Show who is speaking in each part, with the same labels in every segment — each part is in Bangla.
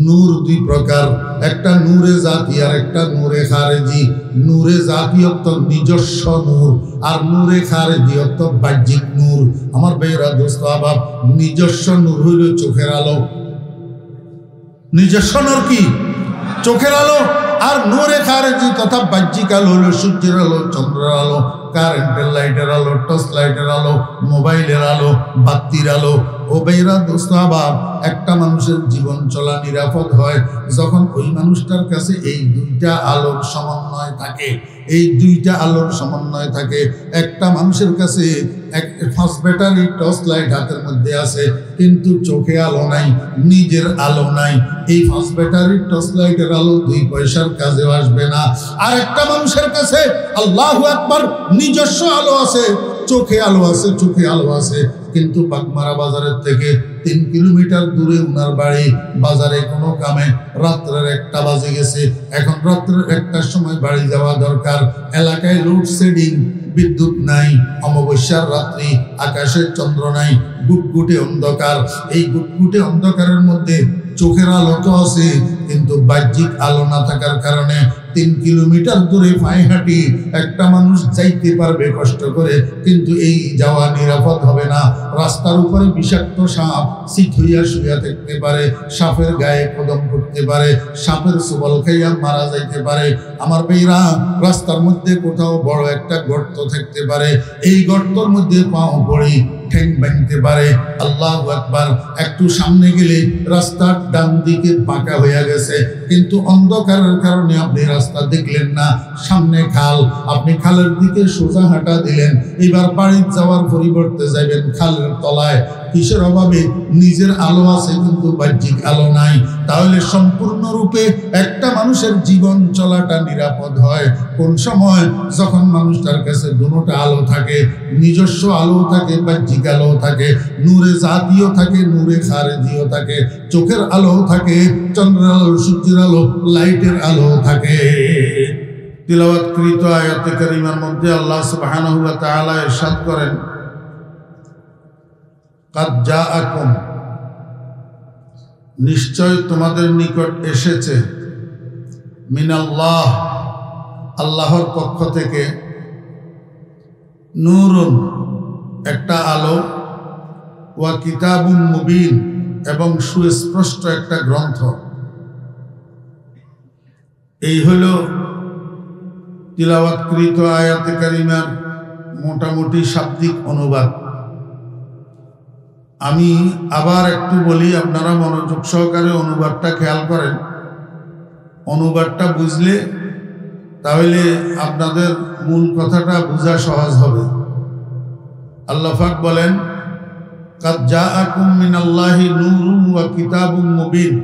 Speaker 1: নূর দুই প্রকার, একটা নূরে জাতি আর একটা নূরে খারেজি। নূরে জাতি অর্থ নিজস্ব নূর, আর নূরে খারেজি অর্থ বাহ্যিক নূর। আমার ভাইরা দোস্ত আবাব, নিজস্ব নূর হইল চোখের আলো। নিজস্ব নূর কি? চোখের আলো। আর নূরে খারেজি তথা বাহ্যিক আলো হলো সূর্যের আলো, চন্দ্রের আলো, কারেন্টের লাইটের আলো, টর্চ লাইটের আলো, মোবাইলের আলো, বাতির আলো। ও ভাইরা দোস্ত আবাব, একটা মানুষের জীবন চলা নিরাপদ হয় যখন ওই মানুষটার কাছে এই দুইটা আলোর সমন্বয় থাকে। এই দুইটা আলোর সমন্বয় থাকে। একটা মানুষের কাছে এক ফার্স্ট ব্যাটারি টর্চ লাইট হাতের মধ্যে আছে, কিন্তু চোখে আলো নাই, নিজের আলো নাই। এই ফার্স্ট ব্যাটারি টর্চ লাইটের আলো 2 পয়সার কাজেও আসবে না। আর একটা মানুষের কাছে আল্লাহু আকবার নিজস্ব আলো আছে, চোখে আলো আছে, চোখে আলো আছে, কিন্তু বাগমারা বাজারের থেকে 3 কিলোমিটার দূরে উনার বাড়ি। বাজারে কোনো কামে রাত্রের 1টা বাজে গেছে, এখন রাত্রের 1টার সময় বাড়ি যাওয়া দরকার। এলাকায় লোডশেডিং, বিদ্যুৎ নাই, অমাবস্যার রাত্রি, আকাশের চন্দ্র নাই, গুটগুটে অন্ধকার। এই গুটগুটে অন্ধকারের মধ্যে চোখের আলো তো আছে, কিন্তু বাহ্যিক আলো না থাকার কারণে 3 কিলোমিটার দূরে পায়ে হাঁটি একটা মানুষ যাইতে পারবে কষ্ট করে, কিন্তু এই যাওয়া নিরাপদ হবে না। রাস্তার উপরে বিষাক্ত সাপ সিট হইয়া শুইয়া থাকতে পারে, সাপের গায়ে কদম পড়তে পারে, সাপের সুবল খাইয়া মারা যাইতে পারে। আমার ভাইরা, রাস্তার মধ্যে কোথাও বড় একটা গর্ত থাকতে পারে, এই গর্তর মধ্যে পাও পড়ি ঠ্যাং বাঁধতে পারে। আল্লাহু আকবার। একটু সামনে গেলে রাস্তার ডান দিকে বাঁকা হয়ে গেছে, কিন্তু অন্ধকারের কারণে আপনি রাস্তা দেখলেন না। সামনে খাল, আপনি খালের দিকে সোজা হাঁটা দিলেন, এবার বাড়ি যাওয়ার পরিবর্তে যাবেন খালের তলায়। কিসের অভাবে? নিজের আলো আছে কিন্তু বাহ্যিক আলো নাই। তাহলে সম্পূর্ণরূপে একটা মানুষের জীবন চলাটা নিরাপদ হয় কোন সময়? যখন মানুষটার কাছে দুটোটা আলো থাকে, নিজস্ব আলো থাকে, বাহ্যিক আলো থাকে, নূরে জাতীয় থাকে, নূরে খারেজিও থাকে, চোখের আলো থাকে, চন্দ্রের আলো, সূর্যের আলো, লাইটের আলো থাকে। তিলাওয়াতকৃত আয়াতে কারিমার মধ্যে আল্লাহ সুবহানাহু ওয়া তাআলা ইরশাদ করেন, কাদ জাআকুম, নিশ্চয় তোমাদের নিকট এসেছে, মিনাল্লাহ, আল্লাহর পক্ষ থেকে, নূরুন, একটা আলো, ওয়া কিতাবুম মুবিন, এবং সুস্পষ্ট একটা গ্রন্থ। এই হল তিলাওয়াতকৃত আয়াতে কারিমার মোটামুটি শাব্দিক অনুবাদ। আমি আবার একটু বলি, আপনারা মনোযোগ সহকারে অনুবাদটা খেয়াল করেন। অনুবাদটা বুঝলে তাহলে আপনাদের মূল কথাটা বোঝা সহজ হবে। আল্লাহ পাক বলেন, কাদ জাআকুম মিনাল্লাহি নূরুন ওয়া কিতাবুম মুবিন,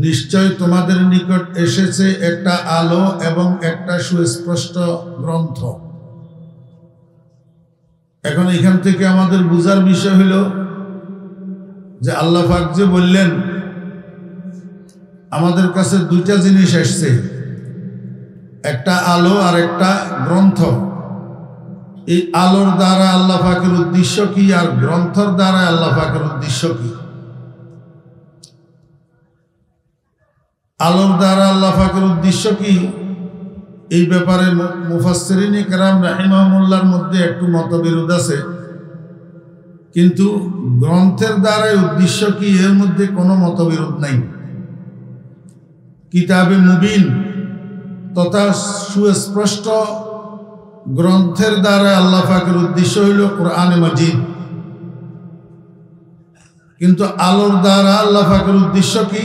Speaker 1: নিশ্চয় তোমাদের নিকট এসেছে একটা আলো এবং একটা সুস্পষ্ট গ্রন্থ। এখন এখান থেকে আমাদের বুঝার বিষয় হলো যে আল্লাহ পাক যে বললেন আমাদের কাছে 2টা জিনিস এসছে, একটা আলো আর একটা গ্রন্থ। এই আলোর দ্বারা আল্লাহ পাকের উদ্দেশ্য কি, আর গ্রন্থের দ্বারা আল্লাহ পাকের উদ্দেশ্য কি? আলোর দ্বারা আল্লাহ পাকের উদ্দেশ্য কি, এই ব্যাপারে মুফাসসিরিনে কেরাম রাহিমাহুমুল্লাহর মধ্যে একটু মতবিরোধ আছে, কিন্তু গ্রন্থের দ্বারা উদ্দেশ্য কি এর মধ্যে কোনো মতবিরোধ নাই। কিতাবে মুবিন তথা সুস্পষ্ট গ্রন্থের দ্বারা আল্লাহ পাকের উদ্দেশ্য হইল কোরআনে মাজিদ, কিন্তু আলোর দ্বারা আল্লাহ পাকের উদ্দেশ্য কি?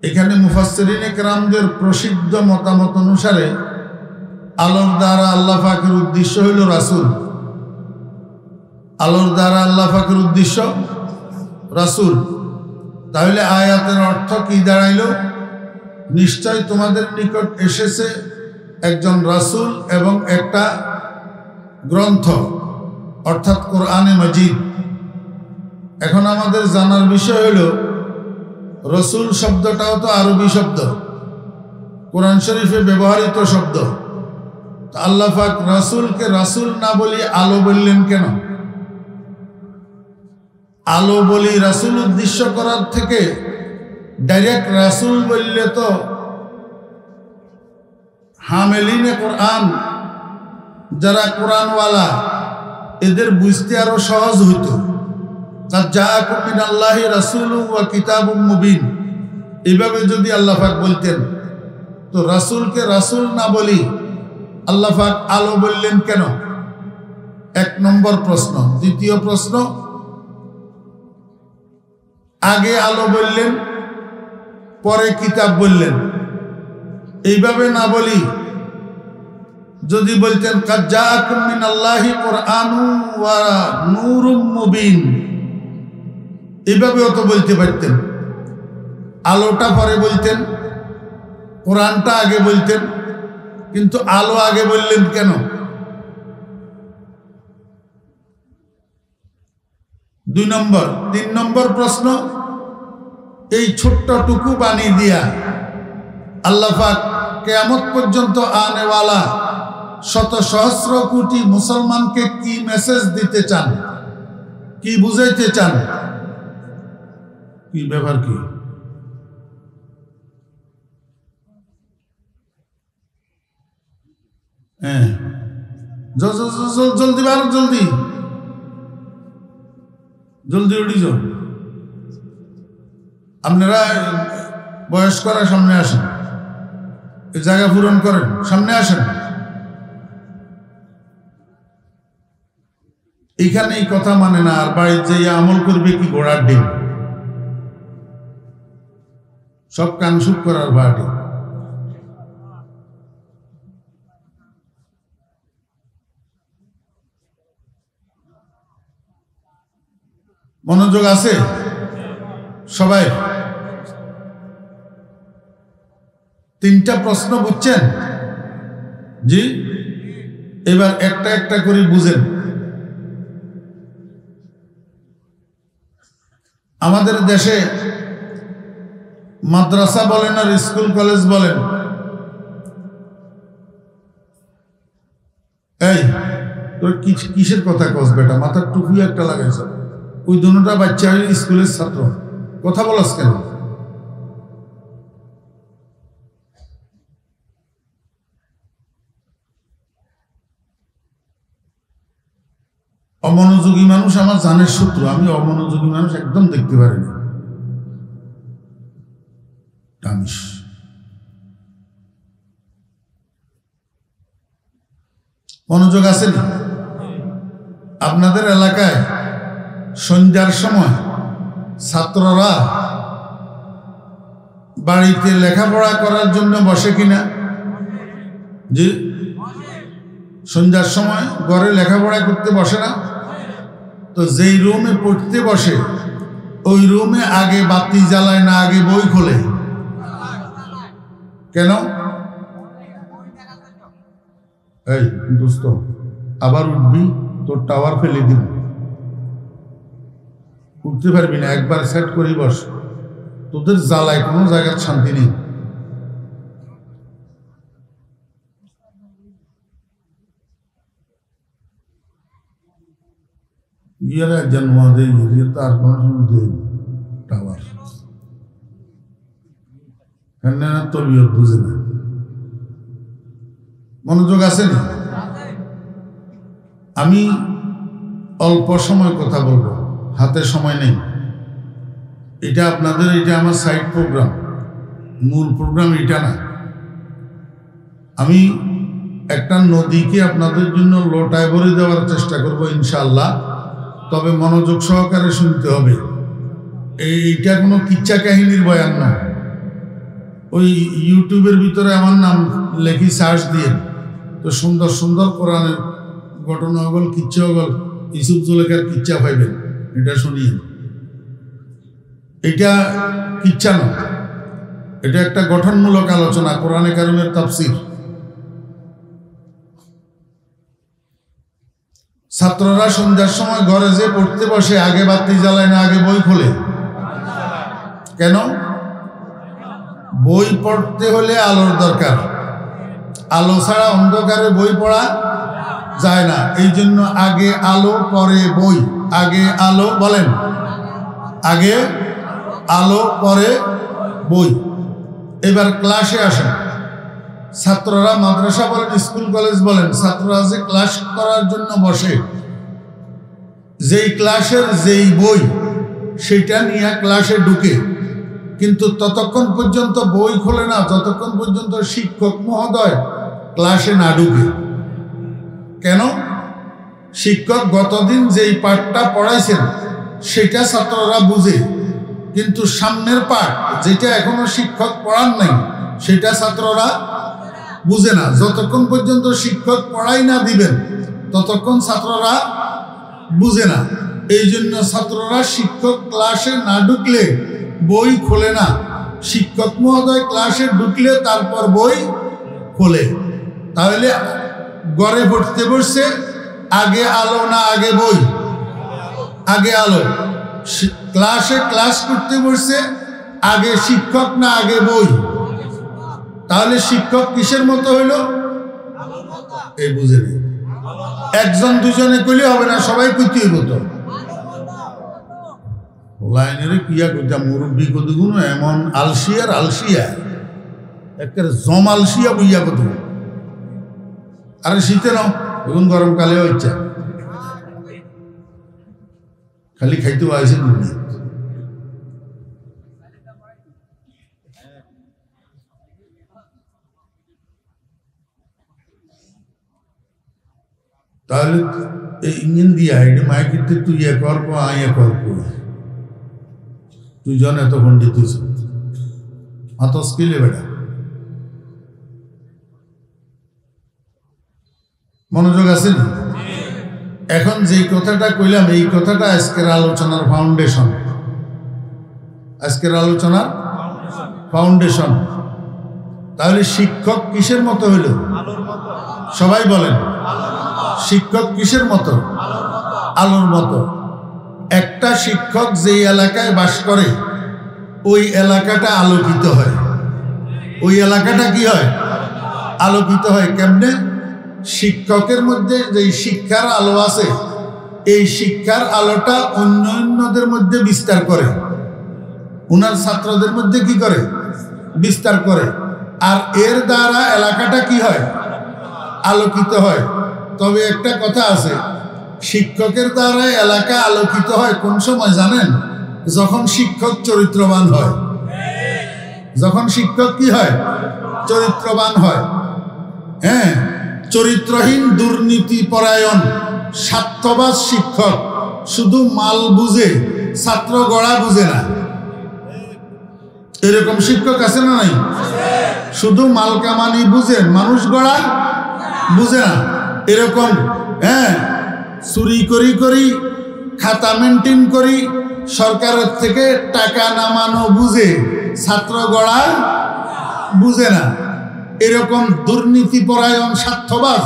Speaker 1: এখানে মুফাসসিরিনে কেরামদের প্রসিদ্ধ মতামত অনুসারে আলোর দ্বারা আল্লাহ পাকের উদ্দেশ্য হইল রাসূল। আলোর দ্বারা আল্লাহ পাকের উদ্দেশ্য রাসূল। তাহলে আয়াতের অর্থ কি দাঁড়াইল? নিশ্চয় তোমাদের নিকট এসেছে একজন রাসূল এবং একটা গ্রন্থ, অর্থাৎ কোরআনে মাজিদ। এখন আমাদের জানার বিষয় হলো, রসুল শব্দটাও তো আরবি শব্দ, কোরআন শরীফে ব্যবহৃত শব্দ। আল্লাহ পাক রাসূলকে রাসূল না বলি আলো বললেন কেন? আলো বলি রাসূল উদ্দেশ্য করার থেকে ডাইরেক্ট রাসূল বললে তো হামেলিনে কোরআন যারা কোরআনওয়ালা এদের বুঝতে আরো সহজ হইতো। কাদ জাআকুম মিনাল্লাহি রাসূলুন ওয়া কিতাবুম মুবিন, এইভাবে যদি আল্লাহ পাক বলতেন, তো রাসূলকে রাসূল না বলি আল্লাহ পাক আলো বললেন কেন? এক নম্বর প্রশ্ন। দ্বিতীয় প্রশ্ন, আগে আলো বললেন পরে কিতাব বললেন, এইভাবে না বলি যদি বলতেন কাদ জাআকুম মিনাল্লাহি কুরআনুন ওয়া নূরুম মুবিন, এইভাবেও তো বলতে পারতেন। আলোটা পরে বলতেন, কোরআনটা আগে বলতেন, কিন্তু আলো আগে বললেন কেন? 2 নম্বর। 3 নম্বর প্রশ্ন, এই ছোট্টটুকু বাণী দিয়া আল্লাহ পাক কিয়ামত পর্যন্ত আনেওয়ালা শত সহস্র কোটি মুসলমানকে কি মেসেজ দিতে চান, কি বুঝাইতে চান? কি ব্যাপার? কি জলদি বার, জলদি জলদি উঠি যাও। আপনারা বয়স্করা সামনে আসেন, এই জায়গা পূরণ করেন, সামনে আসেন। এইখানে এই কথা মানে না, আর বাড়ির যে আমল করবে কি ঘোড়ার ডিম, সব কানসুপ করার বাড়ি। মনোযোগ আছে সবাই? 3টা প্রশ্ন বুঝছেন? জি, এবার একটা একটা করে বুঝেন। আমাদের দেশে মাদ্রাসা বলেন আর স্কুল কলেজ বলেন, এই তোর কিসের কথা কস বেটা, মাথার টুপি একটা লাগাইছ, ওই দুটা বাচ্চা স্কুলের ছাত্র, কথা বলাস কেন? অমনোযোগী মানুষ আমার জানের শত্রু, আমি অমনোযোগী মানুষ একদম দেখতে পারি না। মনোযোগ আছে না? আপনাদের এলাকায় সন্ধ্যার সময় ছাত্ররা বাড়িতে লেখাপড়া করার জন্য বসে কিনা? জি, সন্ধ্যার সময় ঘরে লেখাপড়া করতে বসে না? তো যেই রুমে পড়তে বসে ওই রুমে আগে বাতি জ্বালায় না আগে বই খোলে? কেন? এই দোস্ত, আবার উঠবি, তোর টাওয়ার ফেলে দিব, উঠতে পারবি না, একবার সেট করি বস। তোদের জ্বালায় কোনো জায়গার শান্তি নেই। ইয়ারা জন্ম দেয় তার কোনো টাওয়ার তবিয়ত বুঝে না। মনোযোগ আছে না? আমি অল্প সময় কথা বলবো, হাতে সময় নেই। এটা আপনাদের, এটা আমার সাইড প্রোগ্রাম, মূল প্রোগ্রাম এটা না। আমি একটা নদীকে আপনাদের জন্য লোটায় ভরে দেওয়ার চেষ্টা করব ইনশাআল্লাহ, তবে মনোযোগ সহকারে শুনতে হবে। এইটা কোনো কিচ্ছা কাহিনীর বয়ান না। ওই ইউটিউবের ভিতরে আমার নাম লেখি সার্চ দিয়ে, তো সুন্দর সুন্দর কোরআনের ঘটনা হগল, কিচ্ছা হগল, ইউসুফ জুলেখার কিচ্ছা পাইবেন, এটা শুনিয়ে। এটা কিচ্ছা না, এটা একটা গঠনমূলক আলোচনা, কোরআনে কারিমের তাফসীর। ছাত্ররা সন্ধ্যার সময় ঘরে যে পড়তে বসে আগে বাতি জ্বালায় না আগে বই খোলে? কেন? বই পড়তে হলে আলোর দরকার, আলো ছাড়া অন্ধকারে বই পড়া যায় না। এই জন্য আগে আলো পরে বই। আগে আলো, বলেন, আগে আলো পরে বই। এবার ক্লাসে আসেন, ছাত্ররা মাদ্রাসা বলেন, স্কুল কলেজ বলেন, ছাত্ররা যে ক্লাস করার জন্য বসে, যেই ক্লাসের যেই বই সেটা নিয়ে ক্লাসে ঢুকে, কিন্তু ততক্ষণ পর্যন্ত বই খোলে না যতক্ষণ পর্যন্ত শিক্ষক মহোদয় ক্লাসে না ঢুকে। কেন? শিক্ষক গতদিন যেই পাঠটা পড়াইছেন সেটা ছাত্ররা বুঝে, কিন্তু সামনের পাঠ যেটা এখনো শিক্ষক পড়ান নাই সেটা ছাত্ররা বুঝে না। যতক্ষণ পর্যন্ত শিক্ষক পড়াই না দিবেন ততক্ষণ ছাত্ররা বুঝে না। এই জন্য ছাত্ররা শিক্ষক ক্লাসে না ঢুকলে বই খোলে না, শিক্ষক মহোদয় ক্লাসে ঢুকলে তারপর বই খোলে। তাহলে ঘরে পড়তে বসছে, আগে আলো না আগে বই? আগে আলো। ক্লাসে ক্লাস করতে বসছে, আগে শিক্ষক না আগে বই? তাহলে শিক্ষক কিসের মতো হইল? এই বুঝে নেই। একজন দুজনে কইলে হবে না, সবাই কইতে হইব। তো লাইনের কিয়া কইতা মুরব্বী কতগুলো এমন আলসিয়ার আলসিয়া, একেবারে জম আলসিয়া বইয়া কত। আরে শীতে নাও, এখন গরমকালেও ইচ্ছা খালি খাইতেও আইসে দুনিয়া। তাহলে এই ইঞ্জিন দিয়া এটা মাইকিতে তুই ইয়ে করবো আইয়া করবো, তুই জন এত পণ্ডিত হাত স্কিলে বেটা। মনোযোগ আছে না? এখন যেই কথাটা কইলাম এই কথাটা আজকের আলোচনার ফাউন্ডেশন। আজকের আলোচনার ফাউন্ডেশন। তাহলে শিক্ষক কিসের মতো হইল? সবাই বলেন, শিক্ষক কিসের মতো? আলোর মতো। একটা শিক্ষক যেই এলাকায় বাস করে ওই এলাকাটা আলোকিত হয়। ওই এলাকাটা কি হয়? আলোকিত হয়। কেমনে? শিক্ষকের মধ্যে যেই শিক্ষার আলো আছে এই শিক্ষার আলোটা অন্যদের মধ্যে বিস্তার করে, উনার ছাত্রদের মধ্যে কি করে? বিস্তার করে। আর এর দ্বারা এলাকাটা কি হয়? আলোকিত হয়। তবে একটা কথা আছে, শিক্ষকের দ্বারা এলাকা আলোকিত হয় কোন সময় জানেন? যখন শিক্ষক চরিত্রবান হয়। যখন শিক্ষক কি হয়? চরিত্রবান হয়। হ্যাঁ, চরিত্রহীন দুর্নীতি পরায়ণ স্বার্থবাদ শিক্ষক শুধু মাল বুঝে, ছাত্র গড়া বুঝে না। এরকম শিক্ষক আছে না নাই? শুধু মাল কামানি বুঝে, মানুষ গড়া বুঝে না। এরকম হ্যাঁ, চুরি করি খাতা মেনটেন করি, সরকারের থেকে টাকা নামানো বুঝে, ছাত্র গড়া বুঝে না। এরকম দুর্নীতি পরায়ণ স্বার্থবাদ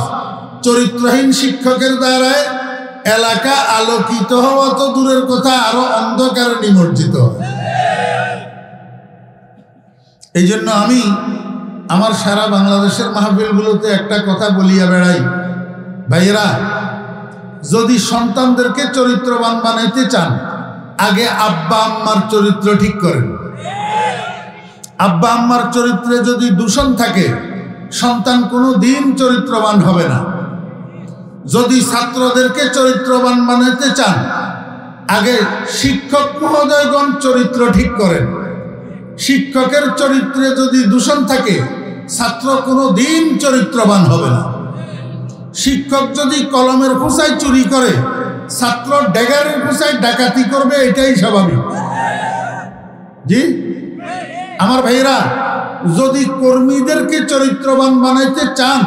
Speaker 1: চরিত্রহীন শিক্ষকের দ্বারা এলাকা আলোকিত হওয়া তো দূরের কথা, আরো অন্ধকারে নিমজ্জিত। এই জন্য আমি আমার সারা বাংলাদেশের মাহফিলগুলোতে একটা কথা বলিয়া বেড়াই, ভাইয়েরা, যদি সন্তানদেরকে চরিত্রবান বানাইতে চান আগে আব্বা আম্মার চরিত্র ঠিক করেন। আব্বা আম্মার চরিত্রে যদি দূষণ থাকে সন্তান কোনো দিন চরিত্রবান হবে না। যদি ছাত্রদেরকে চরিত্রবান বানাইতে চান আগে শিক্ষক মহোদয়গণ চরিত্র ঠিক করেন। শিক্ষকের চরিত্রে যদি দূষণ থাকে ছাত্র কোনো দিন চরিত্রবান হবে না। শিক্ষক যদি কলমের খোঁচায় চুরি করে ছাত্র ড্যাগারের খোঁচায় ডাকাতি করবে, এটাই স্বাভাবিক। জি আমার ভাইরা, যদি কর্মীদেরকে চরিত্রবান বানাইতে চান,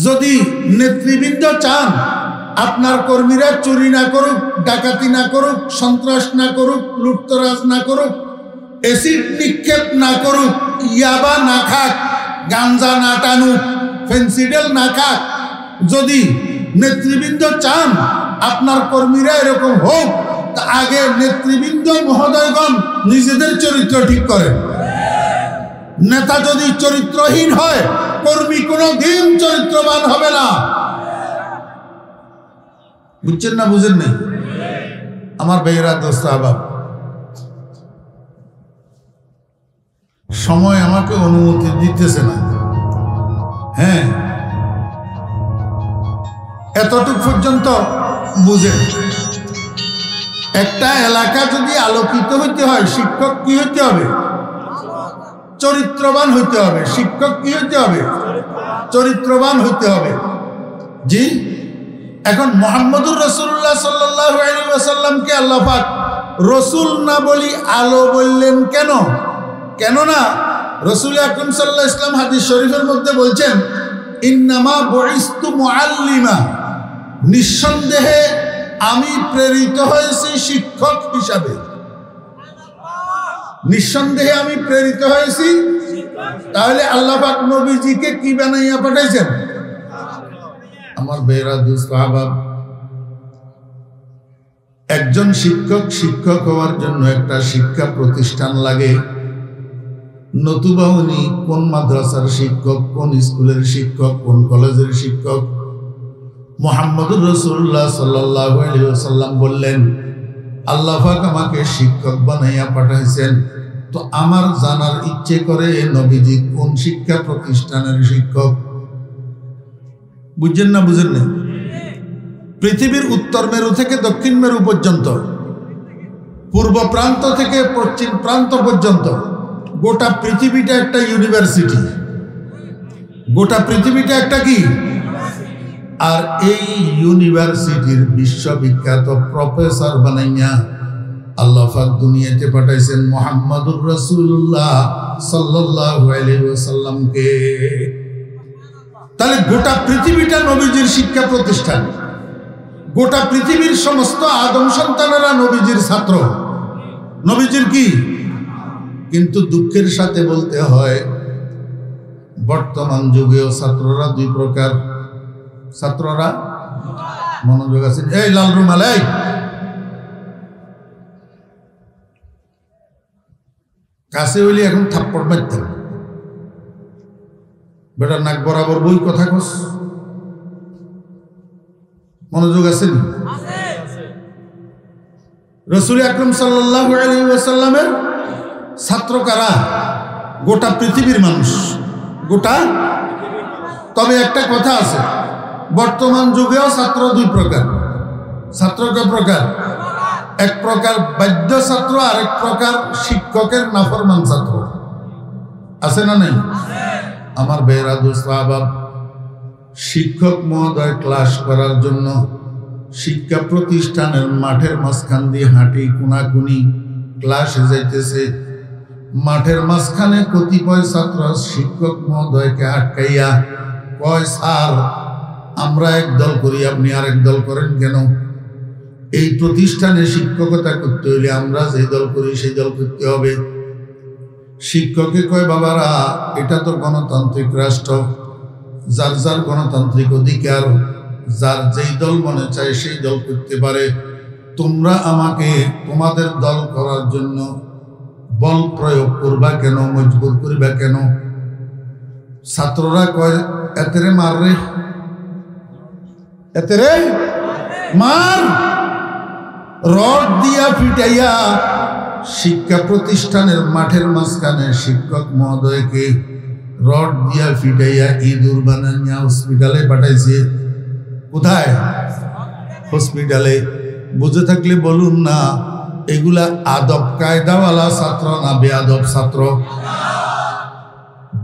Speaker 1: যদি নেতৃবৃন্দ চান আপনার কর্মীরা চুরি না করুক, ডাকাতি না করুক, সন্ত্রাস না করুক, লুটতরাজ না করুক, এসিড নিক্ষেপ না করুক, ইয়াবা না খাক, গাঞ্জা না টানুক, ফেন্সিডেল না খাক, যদি নেতৃবৃন্দ চান আপনার কর্মীরা এরকম হোক, তা আগে নেতৃবৃন্দ মহোদয়গণ নিজেদের চরিত্র ঠিক করেন। নেতা যদি চরিত্রহীন হয় কর্মী কোনো দিন চরিত্রবান হবে না। বুঝছেন না? বুঝেন নাই? আমার ভাইয়েরা, দোস্ত আহবাব, সময় আমাকে অনুমতি দিতেছে না। হ্যাঁ, এতটুকু পর্যন্ত বুঝেন। একটা এলাকা যদি আলোকিত হইতে হয়, শিক্ষক কি হইতে হবে? চরিত্রবান হইতে হবে। শিক্ষক কি হইতে হবে? চরিত্রবান হইতে হবে। জি, এখন মুহাম্মদুর রাসূলুল্লাহ সাল্লাল্লাহু আলাইহি ওয়াসাল্লামকে আল্লাহ পাক রসুল না বলি আলো বললেন কেন? কেননা রাসূল আকরাম সাল্লাল্লাহু আলাইহি ওয়াসাল্লাম হাদিস শরীফের মধ্যে বলছেন, ইন্নামা বুইস্তু মুআল্লিমা, নিঃসন্দেহে আমি প্রেরিত হয়েছি শিক্ষক হিসাবে। নিঃসন্দেহে আমি প্রেরিত হয়েছি। তাহলে আল্লাহ পাক নবীজিকে কি বানাইয়া পাঠাইছেন? আমার বেরা দোস্ত আহবাব, একজন শিক্ষক হওয়ার জন্য একটা শিক্ষা প্রতিষ্ঠান লাগে। নতুবা উনি কোন মাদ্রাসার শিক্ষক, কোন স্কুলের শিক্ষক, কোন কলেজের শিক্ষক? মুহাম্মদুর রাসূলুল্লাহ সাল্লাল্লাহু আলাইহি ওয়াসাল্লাম বললেন, আল্লাহ পাক আমাকে শিক্ষক বানাইয়া পাঠাইছেন। তো আমার জানার ইচ্ছে করে নবীজি কোন শিক্ষা প্রতিষ্ঠানের শিক্ষক। বুঝছেন না? বুঝেন না? পৃথিবীর উত্তর মেরু থেকে দক্ষিণ মেরু পর্যন্ত, পূর্ব প্রান্ত থেকে পশ্চিম প্রান্ত পর্যন্ত গোটা পৃথিবীটা একটা ইউনিভার্সিটি। গোটা পৃথিবীটা একটা কি? আর এই ইউনিভার্সিটির বিশ্ববিখ্যাত প্রফেসর বানাইয়া আল্লাহ পাক দুনিয়াতে পাঠাইছেন মুহাম্মদুর রাসূলুল্লাহ সাল্লাল্লাহু আলাইহি ওয়াসাল্লামকে। তাহলে গোটা পৃথিবীটা নবীজির শিক্ষা প্রতিষ্ঠান। গোটা পৃথিবীর সমস্ত আদম সন্তানেরা নবীজির ছাত্র, নবীজির কি? কিন্তু দুঃখের সাথে বলতে হয়, বর্তমান যুগেও ছাত্ররা দুই প্রকার। ছাত্ররা, মনোযোগ আছেন? এই লাল রুমাল, এই কাছে হইলে এখন থাপ্পড় মারতেন। বেটা নাক বরাবর বই কথা কস। মনোযোগ আছেন? রাসূল আকরাম সাল্লাল্লাহু আলাইহি ওয়াসাল্লামের ছাত্র কারা? গোটা পৃথিবীর মানুষ, গোটা। তবে একটা কথা আছে, বর্তমান যুগেও ছাত্র দুই প্রকার। ছাত্র কয় প্রকার? এক প্রকার বাধ্য ছাত্র, আর এক প্রকার শিক্ষকের নাফরমান ছাত্র। আছে না নাই? আমার বেরা দোস্ত আহবাব, শিক্ষক মহোদয় ক্লাস করার জন্য শিক্ষা প্রতিষ্ঠানের মাঠের মাঝখান দিয়ে হাঁটি কোনাকুনি ক্লাসে যাইতেছে। মাঠের মাঝখানে কতিপয় ছাত্র শিক্ষক মহোদয়কে আটকাইয়া কয়, স্যার আমরা এক দল করি, আপনি আরেক দল করেন কেন? এই প্রতিষ্ঠানে শিক্ষকতা করতে হইলে আমরা যে দল করি সেই দল করতে হবে। শিক্ষকে কয়, বাবারা এটা তো গণতান্ত্রিক রাষ্ট্র, যার যার গণতান্ত্রিক অধিকার, যার যেই দল মনে চায় সেই দল করতে পারে। তোমরা আমাকে তোমাদের দল করার জন্য বল প্রয়োগ করবা কেন, মজবুর করবা কেন? ছাত্ররা কয়, এতেরে মার রে, এতেরে মার। রড দিয়া পিটাইয়া শিক্ষা প্রতিষ্ঠানের মাঠের মাঝখানে শিক্ষক মহোদয়কে রড দিয়া পিটাইয়া ইঁদুর বানাইয়া হসপিটালে পাঠাইছে। কোথায়? হসপিটালে। বুঝে থাকলে বলুন না, এগুলা আদব কায়দাওয়ালা ছাত্র না বেআদব ছাত্র?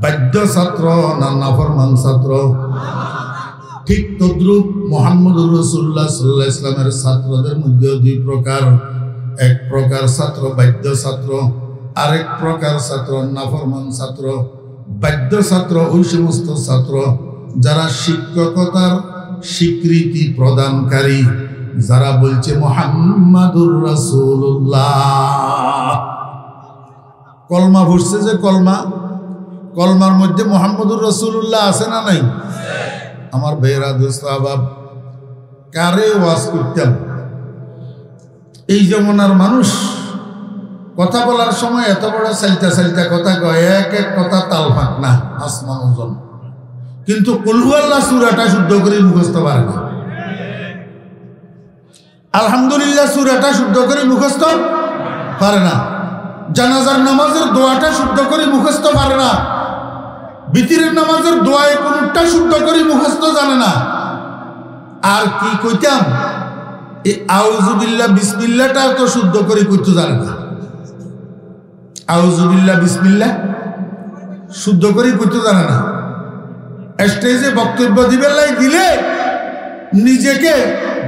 Speaker 1: বাধ্য ছাত্র না নাফরমান ছাত্র? ঠিক তদ্রুপ মুহাম্মদুর রাসূলুল্লাহ সাল্লাল্লাহু আলাইহি ওয়াসাল্লামের ছাত্রদের মধ্যে দুই প্রকার। এক প্রকার ছাত্র বাধ্য ছাত্র, আরেক প্রকার ছাত্র নাফরমান ছাত্র। বাধ্য ছাত্র ওই সমস্ত ছাত্র যারা শিক্ষকতার স্বীকৃতি প্রদানকারী, যারা বলছে মুহাম্মাদুর রাসূলুল্লাহ। কলমা পড়ছে যে কলমার মধ্যে মুহাম্মাদুর রাসূলুল্লাহ আছে না নাই? আমার বেরা দোস্ত আহবাব, কারে ওয়াজ করতাম? এই জমানার মানুষ কথা বলার সময় এত বড় সালতা সালতা কথা কয়, এক এক কথা তাল ফাঁক না, আসমান ওজন। কিন্তু কুল হুয়াল্লাহ সূরাটা শুদ্ধ করে মুখস্থ পারে না। আলহামদুলিল্লাহ সূরাটা শুদ্ধ করে মুখস্থ পারে না। জানাজার নামাজের দোয়াটা শুদ্ধ করে মুখস্থ পারে না, বিতিরের নামাজের দোয়ায় কোনটা শুদ্ধ করে মুখস্থ জানে না। আর কি কইতাম, এই আউযুবিল্লাহ বিসমিল্লাহটা তো শুদ্ধ করে কইতে জানে না। আউযুবিল্লাহ বিসমিল্লাহ শুদ্ধ করে কইতে জানে না। স্টেজে বক্তব্য দিলে নিজেকে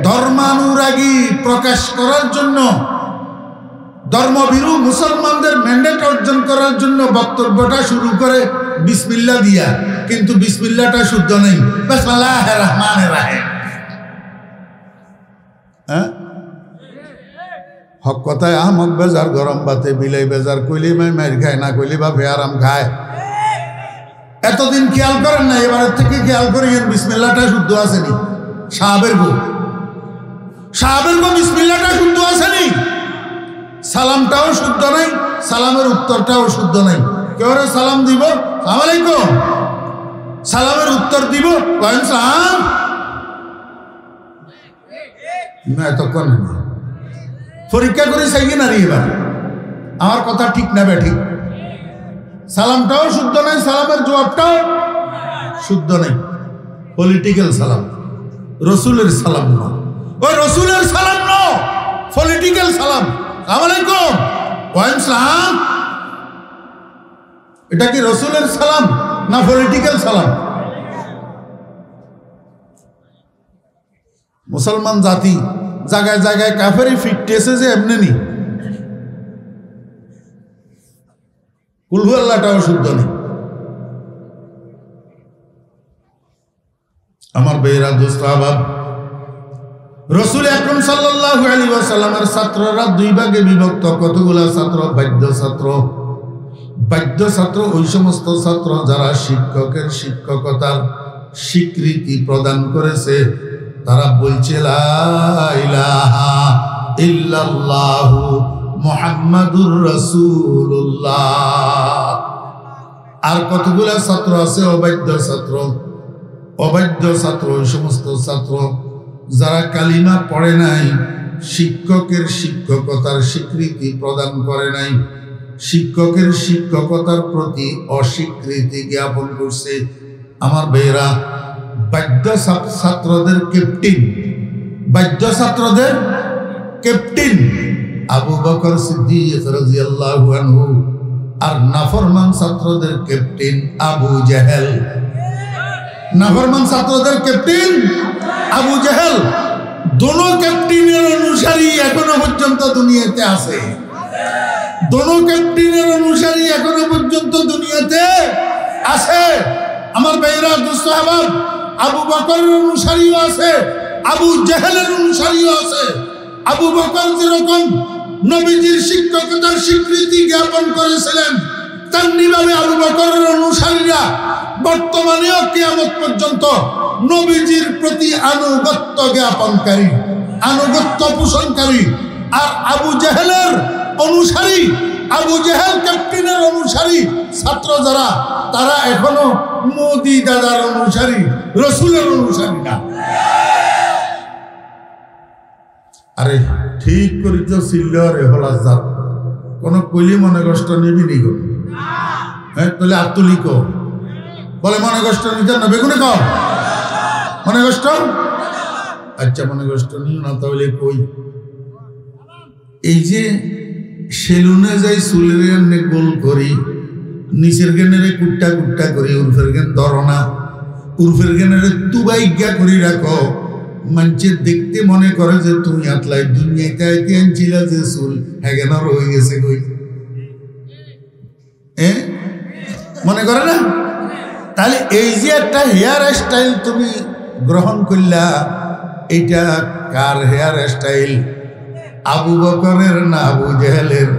Speaker 1: ধর্মানুরাগী প্রকাশ করার জন্য, ধর্মভীরু মুসলমানদের ম্যান্ডেট অর্জন করার জন্য বক্তব্যটা শুরু করে বিসমিল্লাহ দিয়া, কিন্তু বিসমিল্লাহটা শুদ্ধ নেই। বিসমিল্লাহির রহমানির রহিম। হক কথায় আহমদ বেজার গরম বাতে বিলাই বেজার, কইলি মার খায় না, কইলি বা আরাম খায়। এতদিন খেয়াল করেন না, এবারের থেকে খেয়াল করিয়েন বিসমিল্লাহটা শুদ্ধ আসেনি। সাহাবের গো বিসমিল্লাহটা শুদ্ধ আসেনি, সালামটাও শুদ্ধ নাই, সালামের উত্তরটাও শুদ্ধ নাই। কেউ সালাম দিব আসসালামু আলাইকুম, সালামের উত্তর দিব ওয়ালাইকুম সালাম। এতক্ষণ পরীক্ষা করে চাইয়ে না রে, এবার আমার কথা ঠিক না ব্যাঠিক। সালামটাও শুদ্ধ নাই, সালামের জবাবটাও শুদ্ধ নাই। পলিটিক্যাল সালাম, রসুলের সালাম ন, ওই রসুলের সালাম ন, পলিটিক্যাল সালাম। আসসালামু আলাইকুম ওয়ালাইকুম সালাম। এটা কি রসুলের সালাম না পলিটিক্যাল সালাম? মুসলমান জাতি জায়গায় জায়গায় কাফেরি ফিটতেছে যে এমনি নি, কুলহু আল্লাহটাও শুদ্ধ নেই। আমার বেরা দোস্ত আবাব, রসুল আকরাম সাল্লাল্লাহু আলাইহি ওয়াসাল্লামের ছাত্ররা দুই ভাগে বিভক্ত। কতগুলা ছাত্র? বাধ্য ছাত্র। বাধ্য ছাত্র ওই সমস্ত ছাত্র যারা শিক্ষকের শিক্ষকতার স্বীকৃতি প্রদান করেছে, তারা বলছে লা ইলাহা ইল্লাল্লাহু মুহাম্মাদুর রাসূলুল্লাহ। আর কতগুলা ছাত্র আছে অবাধ্য ছাত্র। অবাধ্য ছাত্র ওই সমস্ত ছাত্র যারা কালিমা পড়ে নাই, শিক্ষকের শিক্ষকতার স্বীকৃতি প্রদান করে নাই, শিক্ষকের শিক্ষকতার প্রতি অস্বীকৃতি জ্ঞাপন করছে। আমার ভাইয়েরা, বাধ্য ছাত্রদের ক্যাপ্টেন, বাধ্য ছাত্রদের ক্যাপ্টেন আবু বকর সিদ্দিক রাদিয়াল্লাহু আনহু, আর নাফরমান ছাত্রদের ক্যাপ্টেন আবু জেহেল। নাফরমান ছাত্রদের ক্যাপ্টেন আবু জেহেল। দোনো ক্যাপ্টেনের অনুসারী এখনো পর্যন্ত দুনিয়াতে আছে। দোনো ক্যাপ্টেনের অনুসারী এখনো পর্যন্ত দুনিয়াতে আছে। আমার ভাইরা দোস্ত আহবাব, আবু বকরের অনুসারীও আছে, আবু জেহেলের অনুসারীও আছে। আবু বকর যেরকম নবীজির শিক্ষকতার স্বীকৃতি জ্ঞাপন করেছিলেন, তেমনিভাবে আবু বকরের অনুসারীরা বর্তমানেও কিয়ামত পর্যন্ত নবীজির প্রতি আনুগত্য জ্ঞাপনকারী, আনুগত্য পোষণকারী। আর আবু জেহেলের অনুসারী, আবু জেহেল ক্যাপ্টেনের অনুসারী ছাত্র যারা, তারা এখনো মোদি দাদার অনুসারী, রসুলের অনুসারী না। আরে ঠিক করি তো সিল্লরে হলা জাত, কোন কইলি মনে কষ্ট নিবি নি গো? হ্যাঁ, তাহলে আত্মলিক বলে মনে কষ্ট নিতে না, বেগুনে কম মনে কষ্ট। আচ্ছা, মনে কষ্ট নিও না, তাহলে কই এই যে সেলুনে যাই চুলের এমনি গোল করি, নিচের গেনেরে কুট্টা কুট্টা করি, উর্ফের গেন ধরনা, উর্ফের গেনেরে তুবাই গা করি রাখো। মানুষের দেখতে মনে করে যে তুমি আতলাই দুনিয়াতে আইতে আনছিলা যে চুল হ্যাঁ রয়ে গেছে কই, মনে করে না? তাহলে এই যে একটা হেয়ার স্টাইল তুমি গ্রহণ করলা, এইটা কার হেয়ার স্টাইল? আবু বকরের না আবু জেহেলের?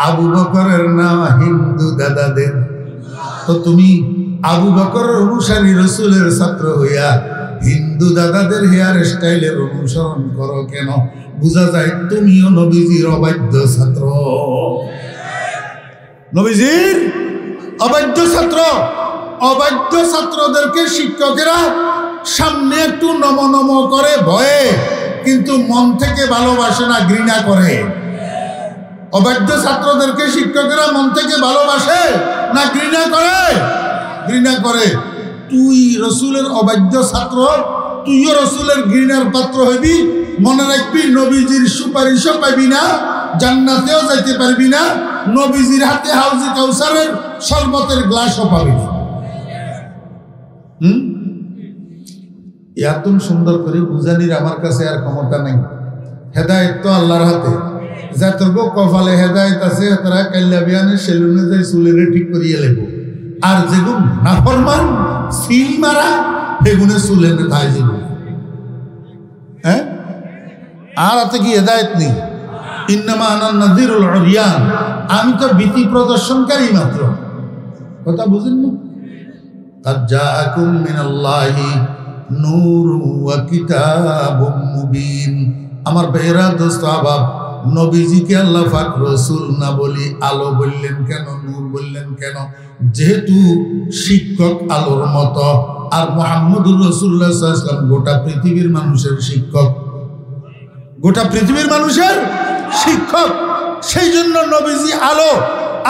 Speaker 1: আবু বকরের না হিন্দু দাদাদের? তো তুমি আবু বকরের অনুসারী, রসুলের ছাত্র হইয়া হিন্দু দাদাদের হেয়ার স্টাইলের অনুসরণ করো কেন? বোঝা যায় তুমিও নবীজির অবাধ্য ছাত্র, নবীজির অবাধ্য ছাত্র। অবাধ্য ছাত্রদেরকে শিক্ষকেরা সামনে একটু নম নম করে ভয়ে, কিন্তু মন থেকে ভালোবাসে না, ঘৃণা করে। অবাধ্য ছাত্রদেরকে শিক্ষকেরা মন থেকে ভালোবাসে না ঘৃণা করে? ঘৃণা করে। তুই রসুলের অবাধ্য ছাত্র, তুইও রসুলের ঘৃণার পাত্র হইবি। মনে রাখবি, নবীজির সুপারিশও পাইবি না, জান্নাতেও যাইতে পারবি না, নবীজির হাতে হাউজে কাউসারের শরবতের গ্লাসও পাবি না। এত সুন্দর করে বুঝানির আমার কাছে আর ক্ষমতা নেই। হেদায়েত তো আল্লাহর হাতে। যাতর্ক কপালে হেদায়েত আছে তারা কাল্লা বিয়ানের সেলুনে যাই চুলেরে ঠিক করিয়ে লেব, আর যেগুন নাফরমান সিল মারা বেগুনে চুলেনে ধাই যাব। হ্যাঁ, আর হাতে কি হেদায়েত নেই? ইন্নামা আনা নাযিরুল উরিয়ান, আমি তো ভীতি প্রদর্শনকারী মাত্র। কথা বুঝেন না? قد جاءكم من الله نور وكتاب مبين। আমার বেরা দোস্ত আবাব, নবীজিকে আল্লাহ পাক রাসূল না বলি আলো বললেন কেন, নূর বললেন কেন? যেহেতু শিক্ষক আলোর মতো, আর মুহাম্মদুর রাসূলুল্লাহ সাল্লাল্লাহু আলাইহি ওয়াসাল্লাম গোটা পৃথিবীর মানুষের শিক্ষক, গোটা পৃথিবীর মানুষের শিক্ষক। সেই জন্য নবীজি আলো,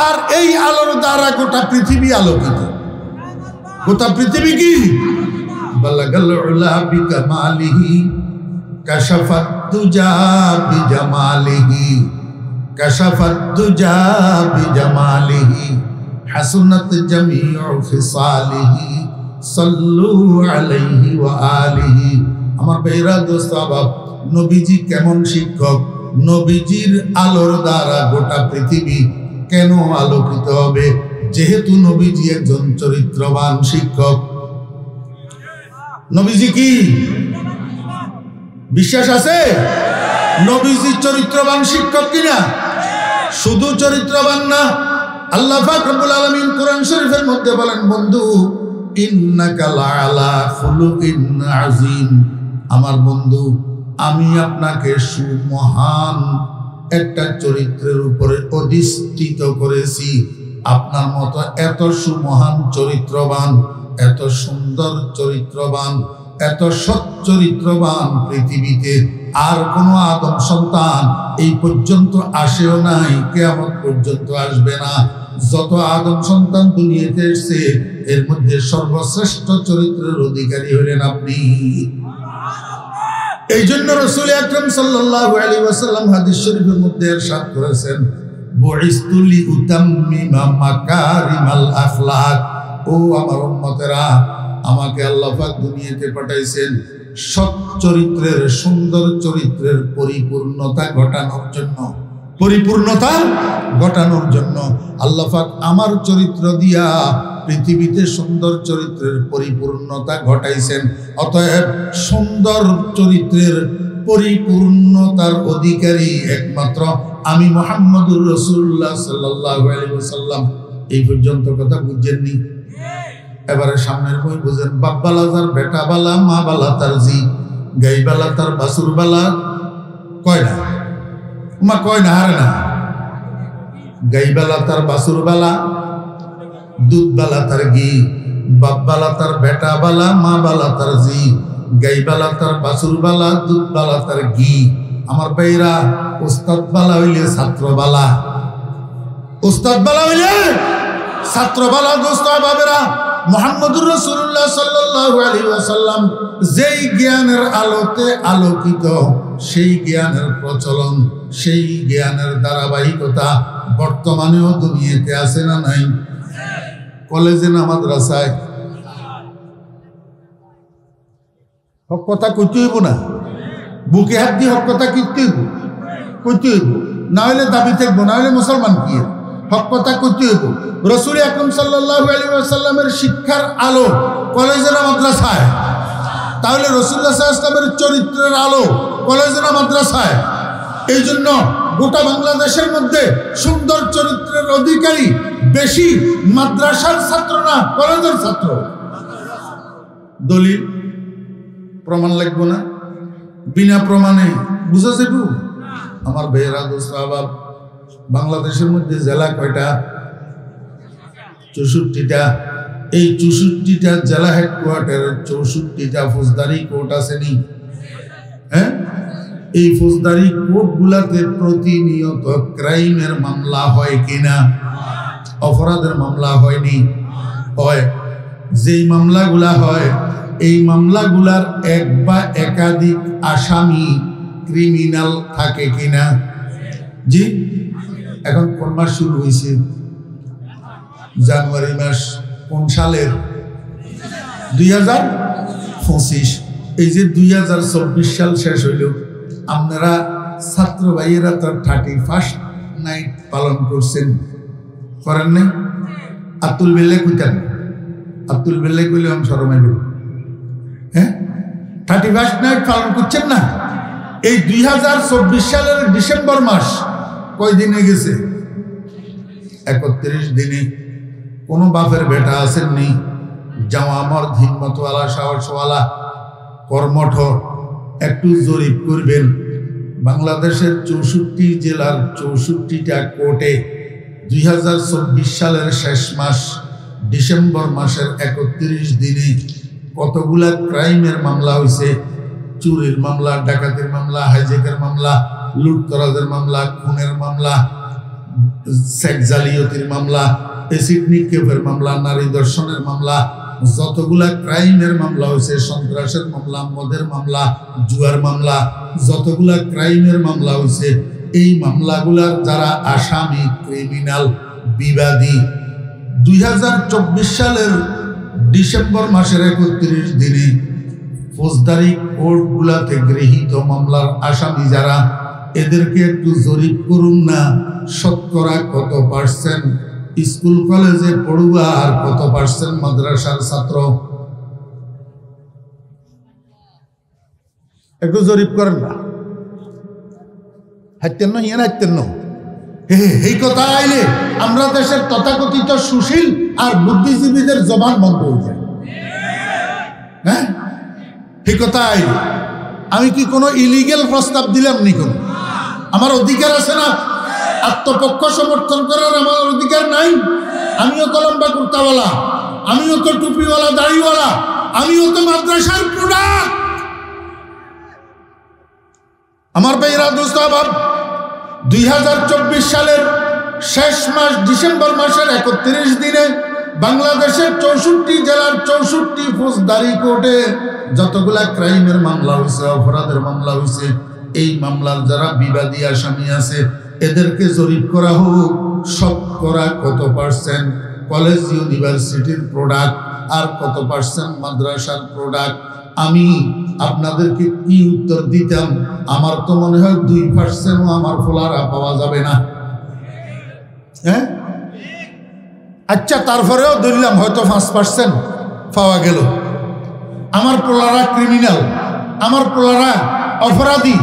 Speaker 1: আর এই আলোর দ্বারা গোটা পৃথিবী আলোকিত। গোটা পৃথিবী কি? বালাগাল উলা বিকামালিহি কাশাফাত দুজা বিজামালিহি, কাশাফাত দুজা বিজামালিহি, হাসুনাত জামিউ ফিসালিহি, সাল্লু আলাইহি ওয়া আলিহি। আমার বেরা দোস্ত আবাব, নবীজি কেমন শিক্ষক? নবীজির আলোর দ্বারা গোটা পৃথিবী কেন আলোকিত হবে? যেহেতু নবীজি একজন চরিত্রবান শিক্ষক। নবীজি কি বিশ্বাস আছে? নবীজি চরিত্রবান শিক্ষক কিনা? শুধু চরিত্রবান না, আল্লাহ পাক রব্বুল আলামিন কোরআন শরীফের মধ্যে বলেন, বন্ধু ইন্নাকা লাআলা খুলুকিন আযীম, আমার বন্ধু আমি আপনাকে সুমহান একটা চরিত্রের উপরে অধিষ্ঠিত করেছি। আপনার মতো এত সুমহান চরিত্রবান, এত সুন্দর চরিত্রবান, এত সৎ চরিত্রবান পৃথিবীতে আর কোনো আদম সন্তান এই পর্যন্ত আসেও নাই, কিয়ামত পর্যন্ত আসবে না। যত আদম সন্তান দুনিয়াতে এসেছে এর মধ্যে সর্বশ্রেষ্ঠ চরিত্রের অধিকারী হলেন আপনি। এই জন্য রাসূল আকরাম সাল্লাল্লাহু আলাইহি ওয়াসাল্লাম হাদিস শরীফের মধ্যে ইরশাদ করেছেন, বুইস্তু লিউতাম্মিমা মাকারিমাল আখলাক। ও আমার উম্মতেরা, আমাকে আল্লাহ পাক দুনিয়াতে পাঠাইছেন সৎ চরিত্রের, সুন্দর চরিত্রের পরিপূর্ণতা ঘটানোর জন্য। পরিপূর্ণতা ঘটানোর জন্য আল্লাহ পাক আমার চরিত্র দিয়া পৃথিবীতে সুন্দর চরিত্রের পরিপূর্ণতা ঘটাইছেন। অতএব সুন্দর চরিত্রের পরিপূর্ণতার অধিকারী একমাত্র আমি মুহাম্মদুর রাসূলুল্লাহ সাল্লাল্লাহু আলাইহি ওয়াসাল্লাম। এই পর্যন্ত কথা বুঝছেননি? এবারে সামনের বই বুঝেন। বাপবালা তার বেটা বালা, মা বালা তার জি, গাইবালা তার বাসুর বালা। কয় না মা, কয় না, হারে না। গাইবালা তার বাসুর বালা, দুধ বালা তার ঘি, বাপ বালা তার বেটা বালা, মা বালা তার জি, গাইবালা তার বাসুর বালা, দুধ বালা তার ঘি। আমার ভাইরা, উস্তাদ বালা হইলে ছাত্র বালা, উস্তাদ বালা হইলে ছাত্র বালা। দোস্ত বাবেরা, মুহাম্মদুর রাসূলুল্লাহ সাল্লাল্লাহু আলাইহি ওয়াসাল্লাম যেই জ্ঞানের আলোতে আলোকিত, সেই জ্ঞানের প্রচলন, সেই জ্ঞানের ধারাবাহিকতা বর্তমানেও দুনিয়াতে আছে না নাই? কলেজে না মাদ্রাসায় হক কথা কইতে হইব না, বুকে হাত দিয়ে হক কথা কইতে হইব, না হলে দাবি থাকবো, না হলে মুসলমান কি? হক কথা কইতে হইব। রাসূল আকরাম সাল্লাল্লাহু আলাইহি ওয়াসাল্লামের শিক্ষার আলো কলেজে না মাদ্রাসায়? তাহলে রাসূলুল্লাহ সাল্লাল্লাহু আলাইহি ওয়াসাল্লামের চরিত্রের আলো কলেজে না মাদ্রাসায়? এই জন্য গোটা বাংলাদেশের মধ্যে সুন্দর চরিত্রের অধিকারী বেশি মাদ্রাসার ছাত্র না কলেজের ছাত্র। দলিল প্রমাণ লাগবো না, বিনা প্রমাণে বুঝা যাবে? আমার ভাইয়েরা, দোস্ত আবাব, বাংলাদেশের মধ্যে জেলা কয়টা? 64টা। এই 64টা জেলা হেডকোয়ার্টার, 64টা ফৌজদারি কোর্ট আছে নি? হ্যাঁ, এই ফৌজদারি কোর্টগুলাতে প্রতিনিয়ত ক্রাইমের মামলা হয় কিনা? অপরাধের মামলা হয়নি? হয়। যেই মামলাগুলা হয় এই মামলাগুলার এক বা একাধিক আসামি ক্রিমিনাল থাকে কিনা? জি। এখন কোন মাস শুরু হয়েছে? জানুয়ারি মাস। কোন সালের? 2025। এই যে 2024 সাল শেষ হইল, আপনারা ছাত্র ভাইয়েরা তো 31st নাইট পালন করছেন, করেন নাই? আব্দুল বেল্লে কইতেন, আব্দুল বেল্লে কইলে আমি শরমাইব। হ্যাঁ, 31st নাইট পালন করছেন না? এই 2024 সালের ডিসেম্বর মাস কয় দিনে গেছে? 31 দিনে। কোনো বাপের বেটা আসেননি যাওয়া আমার হিম্মতওয়ালা সাহসওয়ালা কর্মঠ একটু জরিপ করবেন। বাংলাদেশের 64 জেলার 64টা কোর্টে 2024 সালের শেষ মাস ডিসেম্বর মাসের 31 দিনে কতগুলা ক্রাইমের মামলা হয়েছে? চুরির মামলা, ডাকাতির মামলা, হাইজ্যাকের মামলা, লুটতরাজের মামলা, খুনের মামলা, সেক্স জালিয়াতির মামলা, এসিড নিক্ষেপের মামলা, নারী ধর্ষণের মামলা, যতগুলা ক্রাইমের মামলা হয়েছে, সন্ত্রাসের মামলা, মদের মামলা, জুয়ার মামলা, যতগুলা ক্রাইমের মামলা হয়েছে, এই মামলাগুলার যারা আসামি ক্রিমিনাল বিবাদী 2024 সালের ডিসেম্বর মাসের 31 দিনে ফৌজদারি কোর্টগুলাতে গৃহীত মামলার আসামি যারা, এদেরকে একটু জরিপ করুন না, শতকরা কত পার্সেন্ট স্কুল কলেজে পড়ুয়া আর কত পার্সেন্ট মাদ্রাসার ছাত্র? একটু জরিপ করেন না। হাইতেন না, ইয়ে হাইতেন না। এই কথা আইলে আমরা দেশের তথাকথিত সুশীল আর বুদ্ধিজীবীদের জবান বন্ধ হয়ে যায়। হ্যাঁ, এই কথা আইলে আমি কি কোনো ইলিগেল প্রস্তাব দিলাম নি? কোনো আমার অধিকার আছে না? আত্মপক্ষ সমর্থন করার আমার অধিকার নাই? আমিও তো লম্বা কুর্তাওয়ালা, আমিও তো টুপিওয়ালা, দাড়িওয়ালা, আমিও তো মাদ্রাসার প্রোডাক্ট। আমার ভাইরা দোস্ত বাব, 2024 সালের শেষ মাস ডিসেম্বর মাসের 31 দিনে বাংলাদেশের 64 জেলার 64 ফৌজদারি কোর্টে যতগুলা ক্রাইমের মামলা হয়েছে, অপরাধের মামলা হয়েছে, এই মামলার যারা বিবাদী আসামি আছে এদেরকে জরিপ করা হোক, শতকরা কত পার্সেন্ট কলেজ ইউনিভার্সিটির প্রোডাক্ট আর কত পার্সেন্ট মাদ্রাসার প্রোডাক্ট। আমি আপনাদেরকে কি উত্তর দিতাম? আমার তো মনে হয় 2% আমার ফোলারা পাওয়া যাবে না। হ্যাঁ, আচ্ছা, তারপরেও ধরলাম হয়তো 5% পাওয়া গেল। আমার পোলারা ক্রিমিনাল, আমার পোলারা অপরাধী,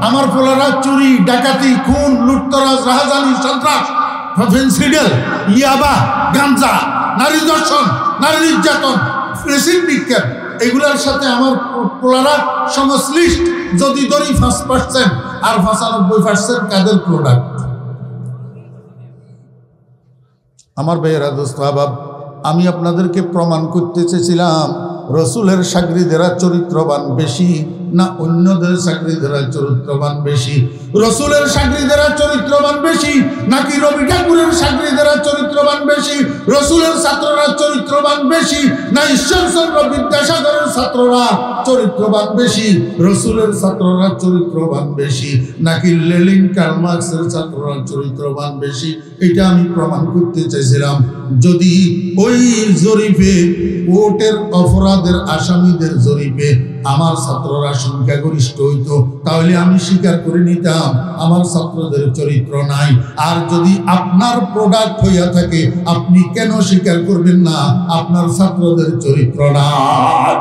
Speaker 1: আমার পোলারা চুরি, ডাকাতি, খুন, লুটতরাজ, রাহাজানি, সন্ত্রাস, ফেন্সিডেল, ইয়াবা, গাঞ্জা, নারী ধর্ষণ, নারী নির্যাতন, এসিড নিক্ষেপ, এগুলোর সাথে আমার পোলারা সংশ্লিষ্ট। যদি ধরি 5% আর 95% কাদের প্রোডাক্ট? আমার ভাইয়েরা দোস্ত আবাব, আমি আপনাদেরকে প্রমাণ করতে চেয়েছিলাম রসুলের সাগরিদেরা চরিত্রবান বেশি না অন্যদের সাগরিদেরা চরিত্রবান বেশি? রসুলের সাগরিদেরা চরিত্রবান বেশি নাকি রবি ঠাকুরের সাগরিদেরা চরিত্রবান বেশি? রসুলের ছাত্ররা চরিত্রবান বেশি না ঈশ্বরচন্দ্র বিদ্যাসাগরের ছাত্ররা চরিত্রবান বেশি? রসুলের ছাত্ররা চরিত্রবান বেশি নাকি লেনিন কার্ল মার্কসের ছাত্ররা চরিত্রবান বেশি? এটা আমি প্রমাণ করতে চাইছিলাম। যদি ওই জরিপে কোর্টের অপরাধের আসামিদের জরিপে আমার ছাত্ররা সংখ্যাগরিষ্ঠ হইতো, তাহলে আমি স্বীকার করে নিতাম আমার ছাত্রদের চরিত্র নাই। আর যদি আপনার প্রোডাক্ট হইয়া থাকে, আপনি কেন স্বীকার করবেন না আপনার ছাত্রদের চরিত্র নাই?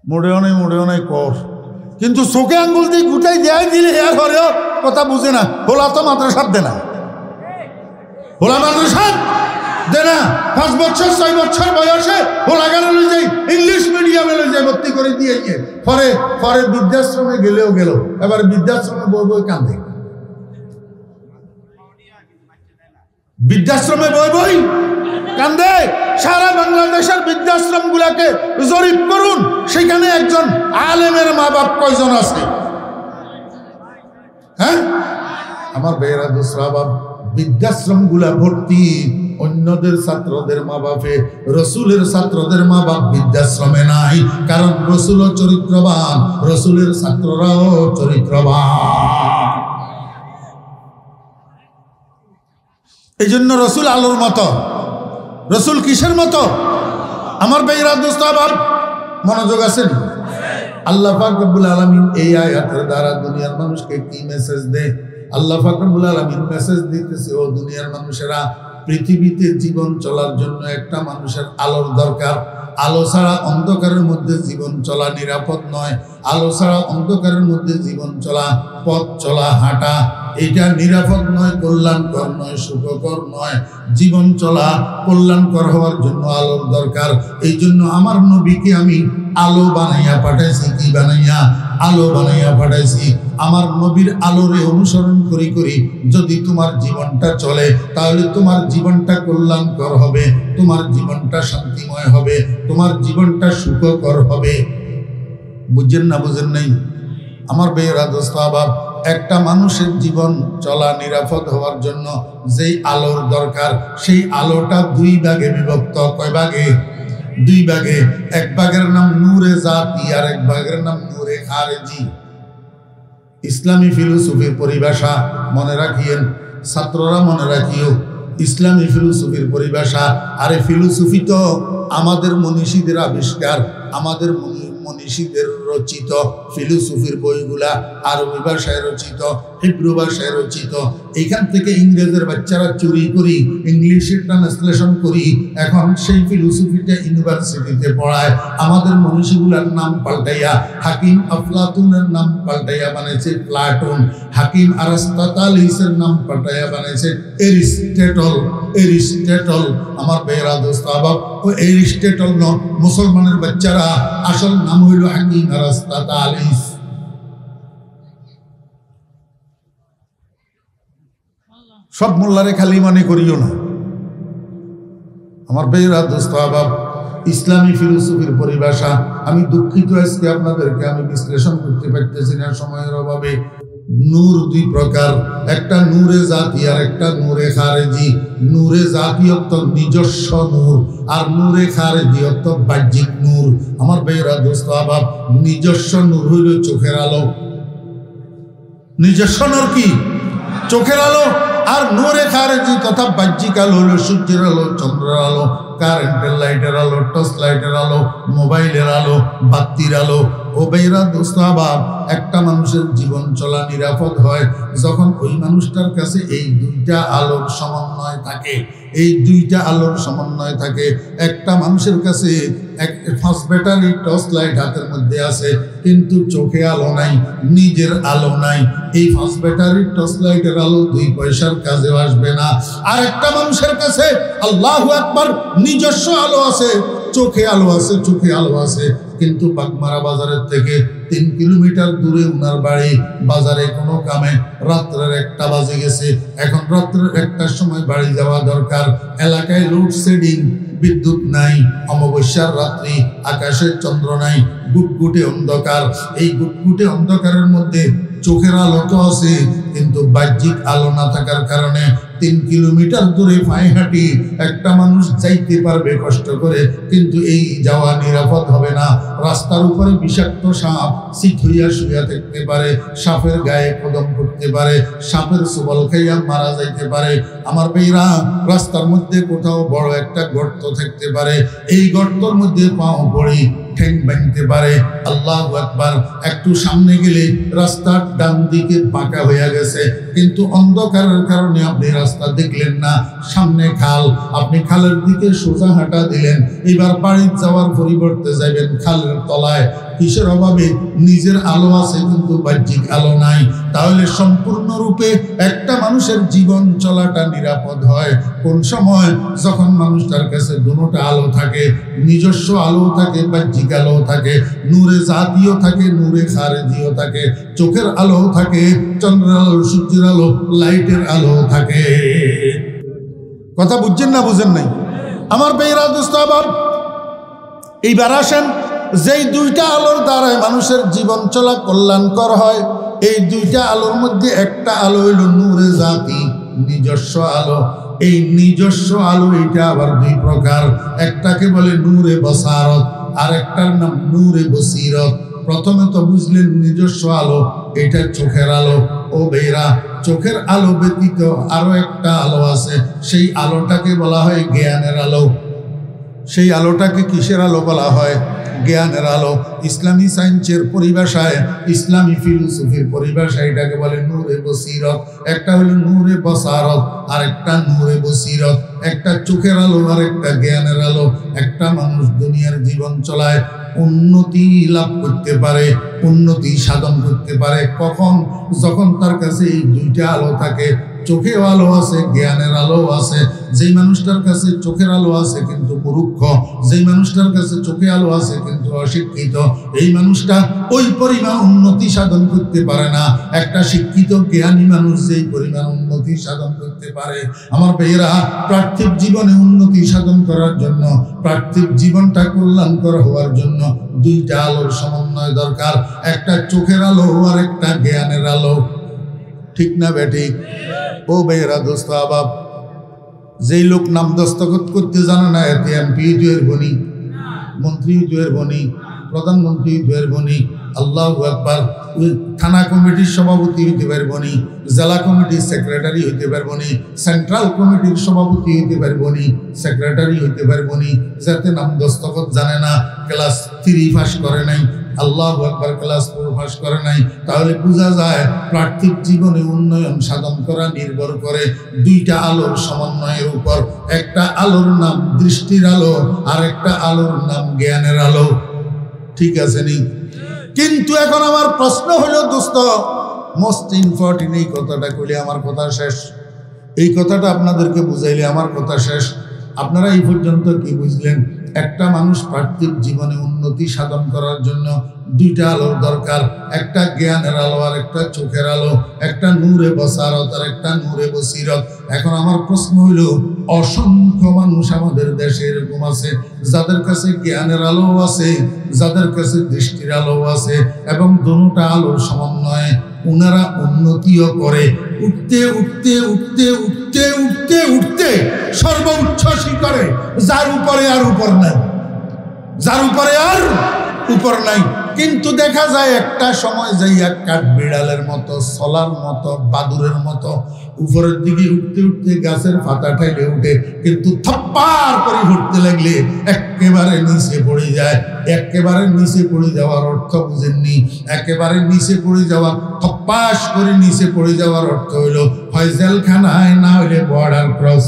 Speaker 1: মোড়েও নাই কর, কিন্তু চোখে আঙ্গুল দিয়ে গুটাই দেয় দিলে এর ঘরেও কথা বুঝে না। হোলা তো মাদ্রাসার দে না, হোলা মাদ্রাসার দে না। 5 বছর 6 বছর বয়সে হোলা গেল যাই ইংলিশ মিডিয়ামে যাই ভর্তি করে দিয়ে পরে পরে বৃদ্ধাশ্রমে গেলেও গেল, এবার বৃদ্ধাশ্রমে বই কান্দে, বৃদ্ধাশ্রমে বই কান্দে। সারা বাংলাদেশের বৃদ্ধাশ্রম গুলাকে জরিপ করুন, সেখানে একজন আলেমের মা বাপ কয়জন আছে? হ্যাঁ, আমার বেয়েরা দোসরা বাপ, বৃদ্ধাশ্রম গুলা ভর্তি অন্যদের ছাত্রদের মা বাপে, রসুলের ছাত্রদের মা বাপ বৃদ্ধাশ্রমে নাই। কারণ রসুলও চরিত্রবান, রসুলের ছাত্ররাও চরিত্রবান। এই জন্য রসুল আলোর মতো। রসুল কিসের মতো? আমার বেয়েরা দোসরা বাপ, মনোযোগ আছেন? আল্লাহ পাক রব্বুল আলামিন এই আয়াতের দ্বারা দুনিয়ার মানুষকে কি মেসেজ দেয়? আল্লাহ পাক রব্বুল আলামিন মেসেজ দিতেছে, ও দুনিয়ার মানুষেরা, পৃথিবীতে জীবন চলার জন্য একটা মানুষের আলোর দরকার। আলো ছাড়া অন্ধকারের মধ্যে জীবন চলা নিরাপদ নয়। আলো ছাড়া অন্ধকারের মধ্যে জীবন চলা, পথ চলা, হাঁটা, এটা নিরাপদ নয়, কল্যাণকর নয়, সুখকর নয়। জীবন চলা কল্যাণকর হওয়ার জন্য আলোর দরকার। এই জন্য আমার নবীকে আমি আলো বানাইয়া পাঠাইছি। কি বানাইয়া? আলো বানাইয়া পাঠাইছি। আমার নবীর আলোরে অনুসরণ করি করি যদি তোমার জীবনটা চলে, তাহলে তোমার জীবনটা কল্যাণকর হবে, তোমার জীবনটা শান্তিময় হবে, তোমার জীবনটা সুখকর হবে। বুঝছেন না? বুঝেন নাই? আমার বেয়েরা দোস্ত আবার, একটা মানুষের জীবন চলা নিরাপদ হওয়ার জন্য যেই আলোর দরকার, সেই আলোটা দুই ভাগে বিভক্ত। কয় ভাগে? দুই ভাগে। এক ভাগের নাম নূরে জাতি, আর এক ভাগের নাম নূরে খারেজি। ইসলামী ফিলোসফির পরিভাষা মনে রাখিয়েন, ছাত্ররা মনে রাখিও। ইসলামী ফিলোসফির পরিভাষা, আরে ফিলোসফি তো আমাদের মনীষীদের আবিষ্কার, আমাদের মনীষীদের রচিত ফিলোসফির বইগুলা আরবি ভাষায় রচিত, হিব্রু ভাষায় রচিত। এইখান থেকে ইংরেজের বাচ্চারা চুরি করি, ইংলিশে ট্রান্সলেশন করি, এখন সেই ফিলোসফিটা ইউনিভার্সিটিতে পড়ায়। আমাদের মনীষীগুলার নাম পাল্টাইয়া হাকিম আফলাতুনের নাম পাল্টাইয়া বানাইছে প্লাটুন, হাকিম আরিস্টটলের নাম পাল্টাইয়া বানাইছে এরিস্টটল। এরিস্টটল আমার বেয়েরা দোস্ত আবাব, ও এরিস্টটল ন, মুসলমানের বাচ্চারা আসল নাম হইল হাকিম আরিস্টটল। সব মোল্লারে খালি মনে করিও না আমার বেয়েরা দোস্ত আবাব। ইসলামী ফিলোসফির পরিভাষা আমি দুঃখিত, আজকে আপনাদেরকে আমি বিশ্লেষণ করতে পারতেছি না সময়ের অভাবে। নূর দুই প্রকার, একটা নূরে জাতি আর একটা নূরে খারেজি। নূরে জাতি অর্থ নিজস্ব নূর, আর নূরে খারেজি অর্থ বাহ্যিক নূর। আমার বেয়েরা দোস্ত আবাব, নিজস্ব নূর হইল চোখের আলো। নিজস্ব নূর কি? চোখের আলো। আর নূরে খারেজি তথা বাহ্যিক আলো হলো সূর্যের আলো, চন্দ্রের আলো, কারেন্টের লাইটের আলো, টর্চ লাইটের আলো, মোবাইলের আলো, বাতির আলো। ও বেয়েরা দোস্ত আবাব, একটা মানুষের জীবন চলা নিরাপদ হয় যখন ওই মানুষটার কাছে এই দুইটা আলোর সমন্বয় থাকে। এই দুইটা আলোর সমন্বয় থাকে। একটা মানুষের কাছে এক ফার্স্ট ব্যাটারি টর্চ লাইট হাতের মধ্যে আছে, কিন্তু চোখে আলো নাই, নিজের আলো নাই। এই ফার্স্ট ব্যাটারি টর্চ লাইটের আলো 2 পয়সার কাজেও আসবে না। আর একটা মানুষের কাছে আল্লাহু আকবার নিজস্ব আলো আছে, চোখে আলো আছে, চোখে আলো আছে, কিন্তু বাগমারা বাজারের থেকে 3 কিলোমিটার দূরে উনার বাড়ি। বাজারে কোনো কামে রাত্রের 1টা বাজে গেছে, এখন রাত্রের 1টার সময় বাড়ি যাওয়া দরকার। এলাকায় লোডশেডিং, বিদ্যুৎ নাই, অমাবস্যার রাত্রি, আকাশে চন্দ্র নাই, গুটগুটে অন্ধকার। এই গুটগুটে অন্ধকারের মধ্যে চোখের আলো তো আছে, কিন্তু বাহ্যিক আলো না থাকার কারণে 3 কিলোমিটার দূরে পায়ে হাঁটি একটা মানুষ যাইতে পারবে কষ্ট করে, কিন্তু এই যাওয়া নিরাপদ হবে না। রাস্তার উপরে বিষাক্ত সাপ সিট হইয়া শুইয়া থাকতে পারে, সাপের গায়ে কদম পড়তে পারে, সাপের সুবল খাইয়া মারা যাইতে পারে। আমার বেয়েরা, রাস্তার মধ্যে কোথাও বড় একটা গর্ত থাকতে পারে, এই গর্তর মধ্যে পাও পড়ি, ঠ্যাং ভাঙতে পারে। আল্লাহু আকবার। একটু সামনে গেলে রাস্তার ডান দিকে বাঁকা হইয়া গেছে, কিন্তু অন্ধকারের কারণে আপনি রাস্তা দেখলেন না। সামনে খাল, আপনি খালের দিকে সোজা হাঁটা দিলেন, এবার বাড়ি যাওয়ার পরিবর্তে যাবেন খালের তলায়। কিসের অভাবে? নিজের আলো আছে কিন্তু বাহ্যিক আলো নাই। তাহলে সম্পূর্ণরূপে একটা মানুষের জীবন চলাটা নিরাপদ হয় কোন সময়? যখন মানুষটার কাছে দুটোটা আলো থাকে, নিজস্ব আলো থাকে, বাহ্যিক আলো থাকে, নূরে জাতীয় থাকে, নূরে খারেজিও থাকে, চোখের আলো থাকে, চন্দ্রের আলো, সূর্যের আলো, লাইটের আলো থাকে। কথা বুঝছেন না বুঝেন নাই? আমার ভাইরা দোস্ত আহবাব, এইবার আসেন, যেই দুইটা আলোর দ্বারায় মানুষের জীবন চলা কল্যাণকর হয়, এই দুইটা আলোর মধ্যে একটা আলো হইল নূরে জাতি, নিজস্ব আলো। এই নিজস্ব আলো এটা আবার দুই প্রকার, একটাকে বলে নূরে বসারত, আর একটার নাম নূরে বসিরত। প্রথমে তো বুঝলেন নিজস্ব আলো, এটা চোখের আলো। ও ভাইরা, চোখের আলো ব্যতীত আরো একটা আলো আছে, সেই আলোটাকে বলা হয় জ্ঞানের আলো। সেই আলোটাকে কিসের আলো বলা হয়? জ্ঞানের আলো। ইসলামী সায়েন্সের পরিভাষায়, ইসলামী ফিলোসফির পরিভাষায় এটাকে বলে নূরে বসিরত। একটা হলো নূরে বসারত, আর একটা নূরে বসিরত। একটা চোখের আলো আর একটা জ্ঞানের আলো। একটা মানুষ দুনিয়ার জীবন চলায় উন্নতি লাভ করতে পারে, উন্নতি সাধন করতে পারে কখন? যখন তার কাছে এই দুইটা আলো থাকে, চোখেও আলো আছে, জ্ঞানের আলো আছে। যেই মানুষটার কাছে চোখের আলো আছে কিন্তু মূর্খ, যেই মানুষটার কাছে চোখে আলো আছে কিন্তু অশিক্ষিত, এই মানুষটা ওই পরিমাণ উন্নতি সাধন করতে পারে না। একটা শিক্ষিত জ্ঞানী মানুষ যেই পরিমাণ উন্নতি সাধন করতে পারে। আমার ভাইয়েরা, পার্থিব জীবনে উন্নতি সাধন করার জন্য, পার্থিব জীবনটা কল্যাণকর হওয়ার জন্য দুইটা আলোর সমন্বয় দরকার, একটা চোখের আলো আর একটা জ্ঞানের আলো। ঠিক না বেঠিক? ও ভাইয়েরা দোস্ত আহবাব, যেই লোক নাম দস্তখত করতে জানে না, এতে এমপি হইতে বনি, মন্ত্রী হইতে বনি, প্রধানমন্ত্রী হইতে বনি, আল্লাহু আকবার, থানা কমিটির সভাপতি হইতে পারবনি, জেলা কমিটির সেক্রেটারি হইতে পারবনি, সেন্ট্রাল কমিটির সভাপতি হইতে পারবনি, সেক্রেটারি হইতে পারবনি, যাতে নাম দস্তখত জানে না, ক্লাস 3 পাস করে নাই, আল্লাহু আকবার, ক্লাস 4 পাস করে নাই। তাহলে বোঝা যায় পার্থিব জীবনে উন্নয়ন সাধন করা নির্ভর করে দুইটা আলোর সমন্বয়ের উপর। একটা আলোর নাম দৃষ্টির আলো, আর একটা আলোর নাম জ্ঞানের আলো। ঠিক আছে নি? কিন্তু এখন আমার প্রশ্ন হলো দোস্ত, মোস্ট ইম্পর্টেন্ট এই কথাটা কইলে আমার কথা শেষ। এই কথাটা আপনাদেরকে বুঝাইলে আমার কথা শেষ। আপনারা এই পর্যন্ত কি বুঝলেন? একটা মানুষ পার্থিব জীবনে উন্নতি সাধন করার জন্য দুইটা আলোর দরকার, একটা জ্ঞানের আলো আর একটা চোখের আলো, একটা নূরে বসারত আর একটা নূরে বসিরত। এখন আমার প্রশ্ন হইল, অসংখ্য মানুষ আমাদের দেশে এরকম আছে যাদের কাছে জ্ঞানের আলো আছে, যাদের কাছে দৃষ্টির আলো আছে, এবং দুটো আলোর সমন্বয়ে ওনারা উন্নতিও করে। উঠতে উঠতে উঠতে উঠতে উঠতে উঠতে সর্বোচ্চ শিখরে, যার উপরে আর উপর নাই, যার উপরে আর উপর নাই। কিন্তু দেখা যায় একটা সময় যাইয়া কাঠ বিড়ালের মতো, সলার মতো, বাদুরের মতো উপরের দিকে উঠতে উঠতে গাছের পাতা ঠাইলে উঠে, কিন্তু থপ্পার করে উঠতে লাগলে একেবারে নিচে পড়ে যায়। একেবারে নিচে পড়ে যাওয়ার অর্থ বুঝেননি? একেবারে নিচে পড়ে যাওয়া, থপ্পাস করে নিচে পড়ে যাওয়ার অর্থ হইল হয় জেলখানায়, না হইলে border cross.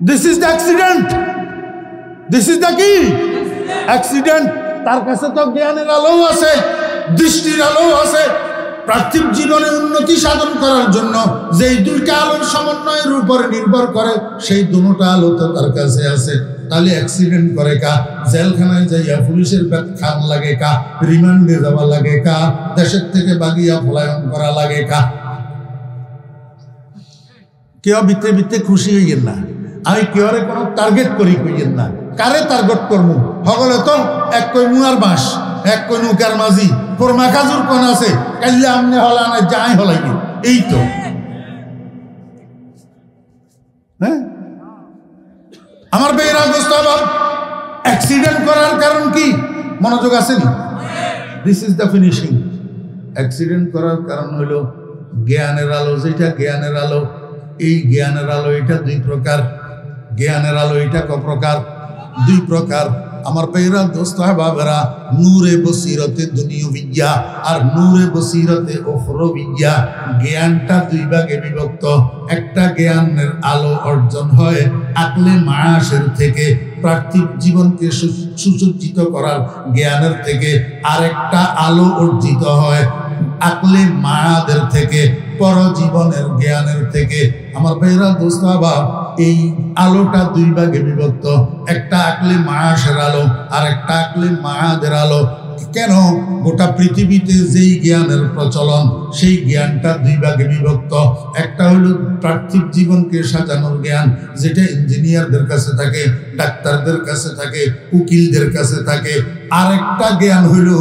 Speaker 1: This is the accident, this is the কি অ্যাক্সিডেন্ট। তার কাছে তো জ্ঞানের আলো আছে, দৃষ্টির আলো আছে। পার্থিব জীবনে উন্নতি সাধন করার জন্য যেই দুইটা আলোর সমন্বয়ের উপরে নির্ভর করে, সেই দুটো আলো তো তার কাছে আছে। তাহলে অ্যাক্সিডেন্ট করে কা, জেলখানায় যাইয়া পুলিশের ব্যাট খান লাগে কা, রিমান্ডে যাওয়া লাগে কা, দেশের থেকে বাগিয়া পলায়ন করা লাগে কা? কেউ ভিতরে ভিতরে খুশি হইয়েন না। আমি কেউরে কোনো টার্গেট করি কইয়েন না। কারে টার্গেট করবো? সকলে তো এক কই মুয়ার বাঁশ, এক কই নৌকার মাঝি, কোরমা কাজুর কোন আছে, কাইলে আমনে হলা না যাই হলাই, এই তো। হ্যাঁ, আমার বেয়েরা দোস্ত আহবাব, অ্যাক্সিডেন্ট করার কারণ কি? মনোযোগ আসেনি? This is the finishing. Accident করার কারণ হইল জ্ঞানের আলো। যেটা জ্ঞানের আলো, এই জ্ঞানের আলো এটা দুই প্রকার। জ্ঞানের আলো এটা ক প্রকার? দুই প্রকার। আমার ভাইরা দোস্ত আহবাবেরা, নূরে বসিরতে দুনিয়া আর নূরে বসিরতে উখরবিয়া। জ্ঞানটা দুই ভাগে বিভক্ত। একটা জ্ঞানের আলো অর্জন হয় আকলে মায়াসের থেকে, পার্থিব জীবনকে সুসজ্জিত করার জ্ঞানের থেকে। আরেকটা আলো অর্জিত হয় আকলে মায়াদের থেকে, পরজীবনের জ্ঞানের থেকে। আমার ভাইরা দোস্ত আহবাব, এই আলোটা দুই ভাগে বিভক্ত। একটা আকলে মায়াসের আলো আর একটা আকলে মায়াদের আলো। কেন গোটা পৃথিবীতে যেই জ্ঞানের প্রচলন সেই জ্ঞানটা দুই ভাগে বিভক্ত। একটা হলো পার্থিব জীবনকে সাজানোর জ্ঞান, যেটা ইঞ্জিনিয়ারদের কাছে থাকে, ডাক্তারদের কাছে থাকে, উকিলদের কাছে থাকে। আরেকটা জ্ঞান হলো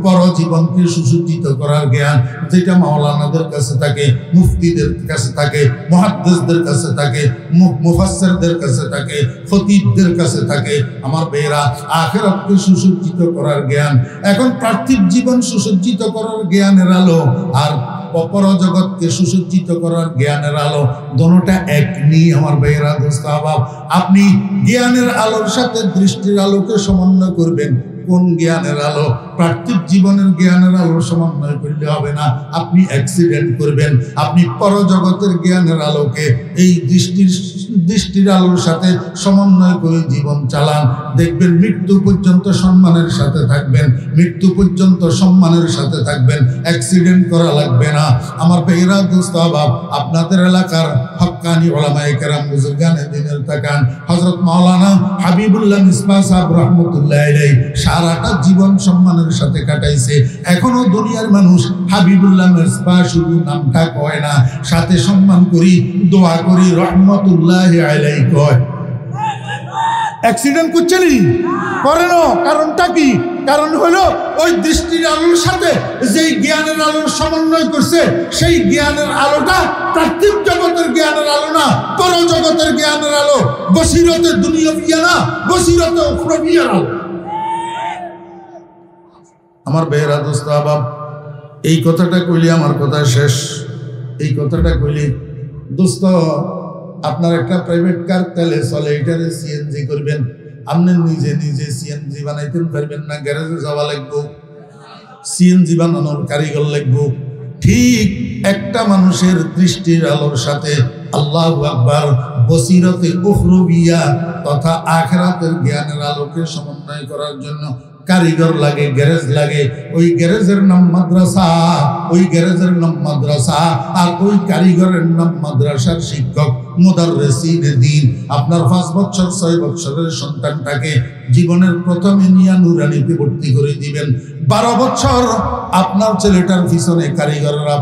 Speaker 1: পরজীবনকে সুসজ্জিত করার জ্ঞান, যেটা মাওলানাদের কাছে থাকে, মুফতিদের কাছে থাকে, মুহাদ্দিসদের কাছে থাকে, মুফাসসিরদের কাছে থাকে, খতিবদের কাছে থাকে। আমার ভাইরা, আখিরাতকে সুসজ্জিত করার জ্ঞান। এখন পার্থিব জীবন সুসজ্জিত করার জ্ঞানের আলো আর পরজগৎকে সুসজ্জিত করার জ্ঞানের আলো, দোনোটা এক নেই আমার ভাইরা, দোস্ত আহবাব। আপনি জ্ঞানের আলোর সাথে দৃষ্টির আলোকে সমন্বয় করবেন। কোন জ্ঞানের আলো? পার্থিব জীবনের জ্ঞানের আলো সমন্বয় করলে হবে না, আপনি অ্যাক্সিডেন্ট করবেন। আপনি পরজগতের জ্ঞানের আলোকে এই দৃষ্টির আলোর সাথে সমন্বয় করে জীবন চালান, দেখবেন মৃত্যু পর্যন্ত সম্মানের সাথে থাকবেন, মৃত্যু পর্যন্ত সম্মানের সাথে থাকবেন, অ্যাক্সিডেন্ট করা লাগবে না। আমার ভাইরা, দোস্ত আহবাব, আপনাদের এলাকার হক্কানি উলামায়ে কেরাম, বুজুর্গানে দ্বীনের তাকান, হযরত মাওলানা হাবিবুল্লাহ মিসবাহ সাহেব রাহমাতুল্লাহ আলাইহি সারাটা জীবন সম্মানের সাথে কাটাইছে। এখনো দুনিয়ার মানুষ হাবিবুল্লাহ মিসবাহ শুধু নামটা কয় না, সাথে সম্মান করি, দোয়া করি, রহমতুল্লাহ আলাইহি কয়। অ্যাক্সিডেন্ট করছেনি করে না, কারণটা কি? কারণ হলো ওই দৃষ্টির আলোর সাথে যেই জ্ঞানের আলোর সমন্বয় করছে, সেই জ্ঞানের আলোটা পার্থিব জগতের জ্ঞানের আলো না, পরজগতের জ্ঞানের আলো, বসিরতের দুনিয়াবিয়া না, বসিরতে উখরাবিয়ার আলো। আমার ভাইরা, দোস্ত আহবাব, এই কথাটা কইলে আমার কথা শেষ। এই কথাটা কইলে, দোস্ত, আপনার একটা প্রাইভেট কার তেলে চলে, এটারে সিএনজি করবেন। আপনি নিজে নিজে সিএনজি বানাইতে পারবেন না, গ্যারেজে যাওয়া লাগবো, সিএনজি বানানোর কারিগর লাগবো। ঠিক একটা মানুষের দৃষ্টির আলোর সাথে আল্লাহু আকবার বসিরতে উখরাবিয়া তথা আখিরাতের জ্ঞানের আলোকে সমন্বয় করার জন্য কারিগর লাগে, গ্যারেজ লাগে। ওই গ্যারেজের নাম মাদ্রাসা, ওই গ্যারেজের নাম মাদ্রাসা, আর ওই কারিগরের নাম মাদ্রাসার শিক্ষক, মুদাররিসিনে দ্বীন। আপনার 5 বছর 6 বছরের সন্তানটাকে জীবনের প্রথমে নিয়া নুরানিতে ভর্তি করে দিবেন। 12 বছর আপনার ছেলেটার পিছনে কারিগররা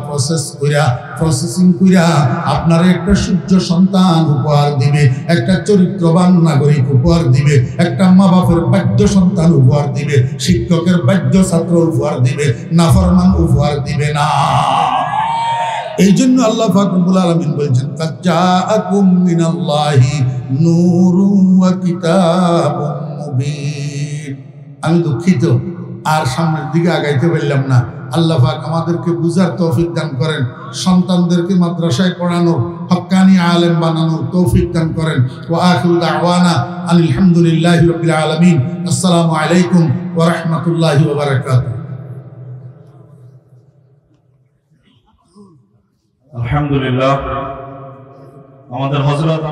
Speaker 1: প্রসেসিং কইরা আপনার একটা সূর্য সন্তান উপহার দিবে, একটা চরিত্রবান নাগরিক উপহার দিবে, একটা মা বাপের বাধ্য সন্তান উপহার দিবে, শিক্ষকের বাধ্য ছাত্র উপহার দিবে, নাফরমান উপহার দিবে না। এই জন্য আল্লাহ পাক রব্বুল আলামিন বলেছেন, কাদ জাআকুম মিনাল্লাহি নূরুন ওয়া কিতাবুম মুবিন। আমি দুঃখিত, আর সামনের দিকে আগাইতে পারলাম না। আল্লাহ পাক আমাদেরকে বুঝার তৌফিক দান করেন, সন্তানদেরকে মাদ্রাসায় পড়ানোর, হক্কানি আলেম বানানোর তৌফিক দান করেন। ওয়া আখিরু দাওয়ানা আনিল হামদুলিল্লাহি রাব্বিল আলামিন। আসসালামু আলাইকুম ওয়া রাহমাতুল্লাহি ওয়া বারাকাতুহু।
Speaker 2: আলহামদুলিল্লাহ, আমাদের হযরত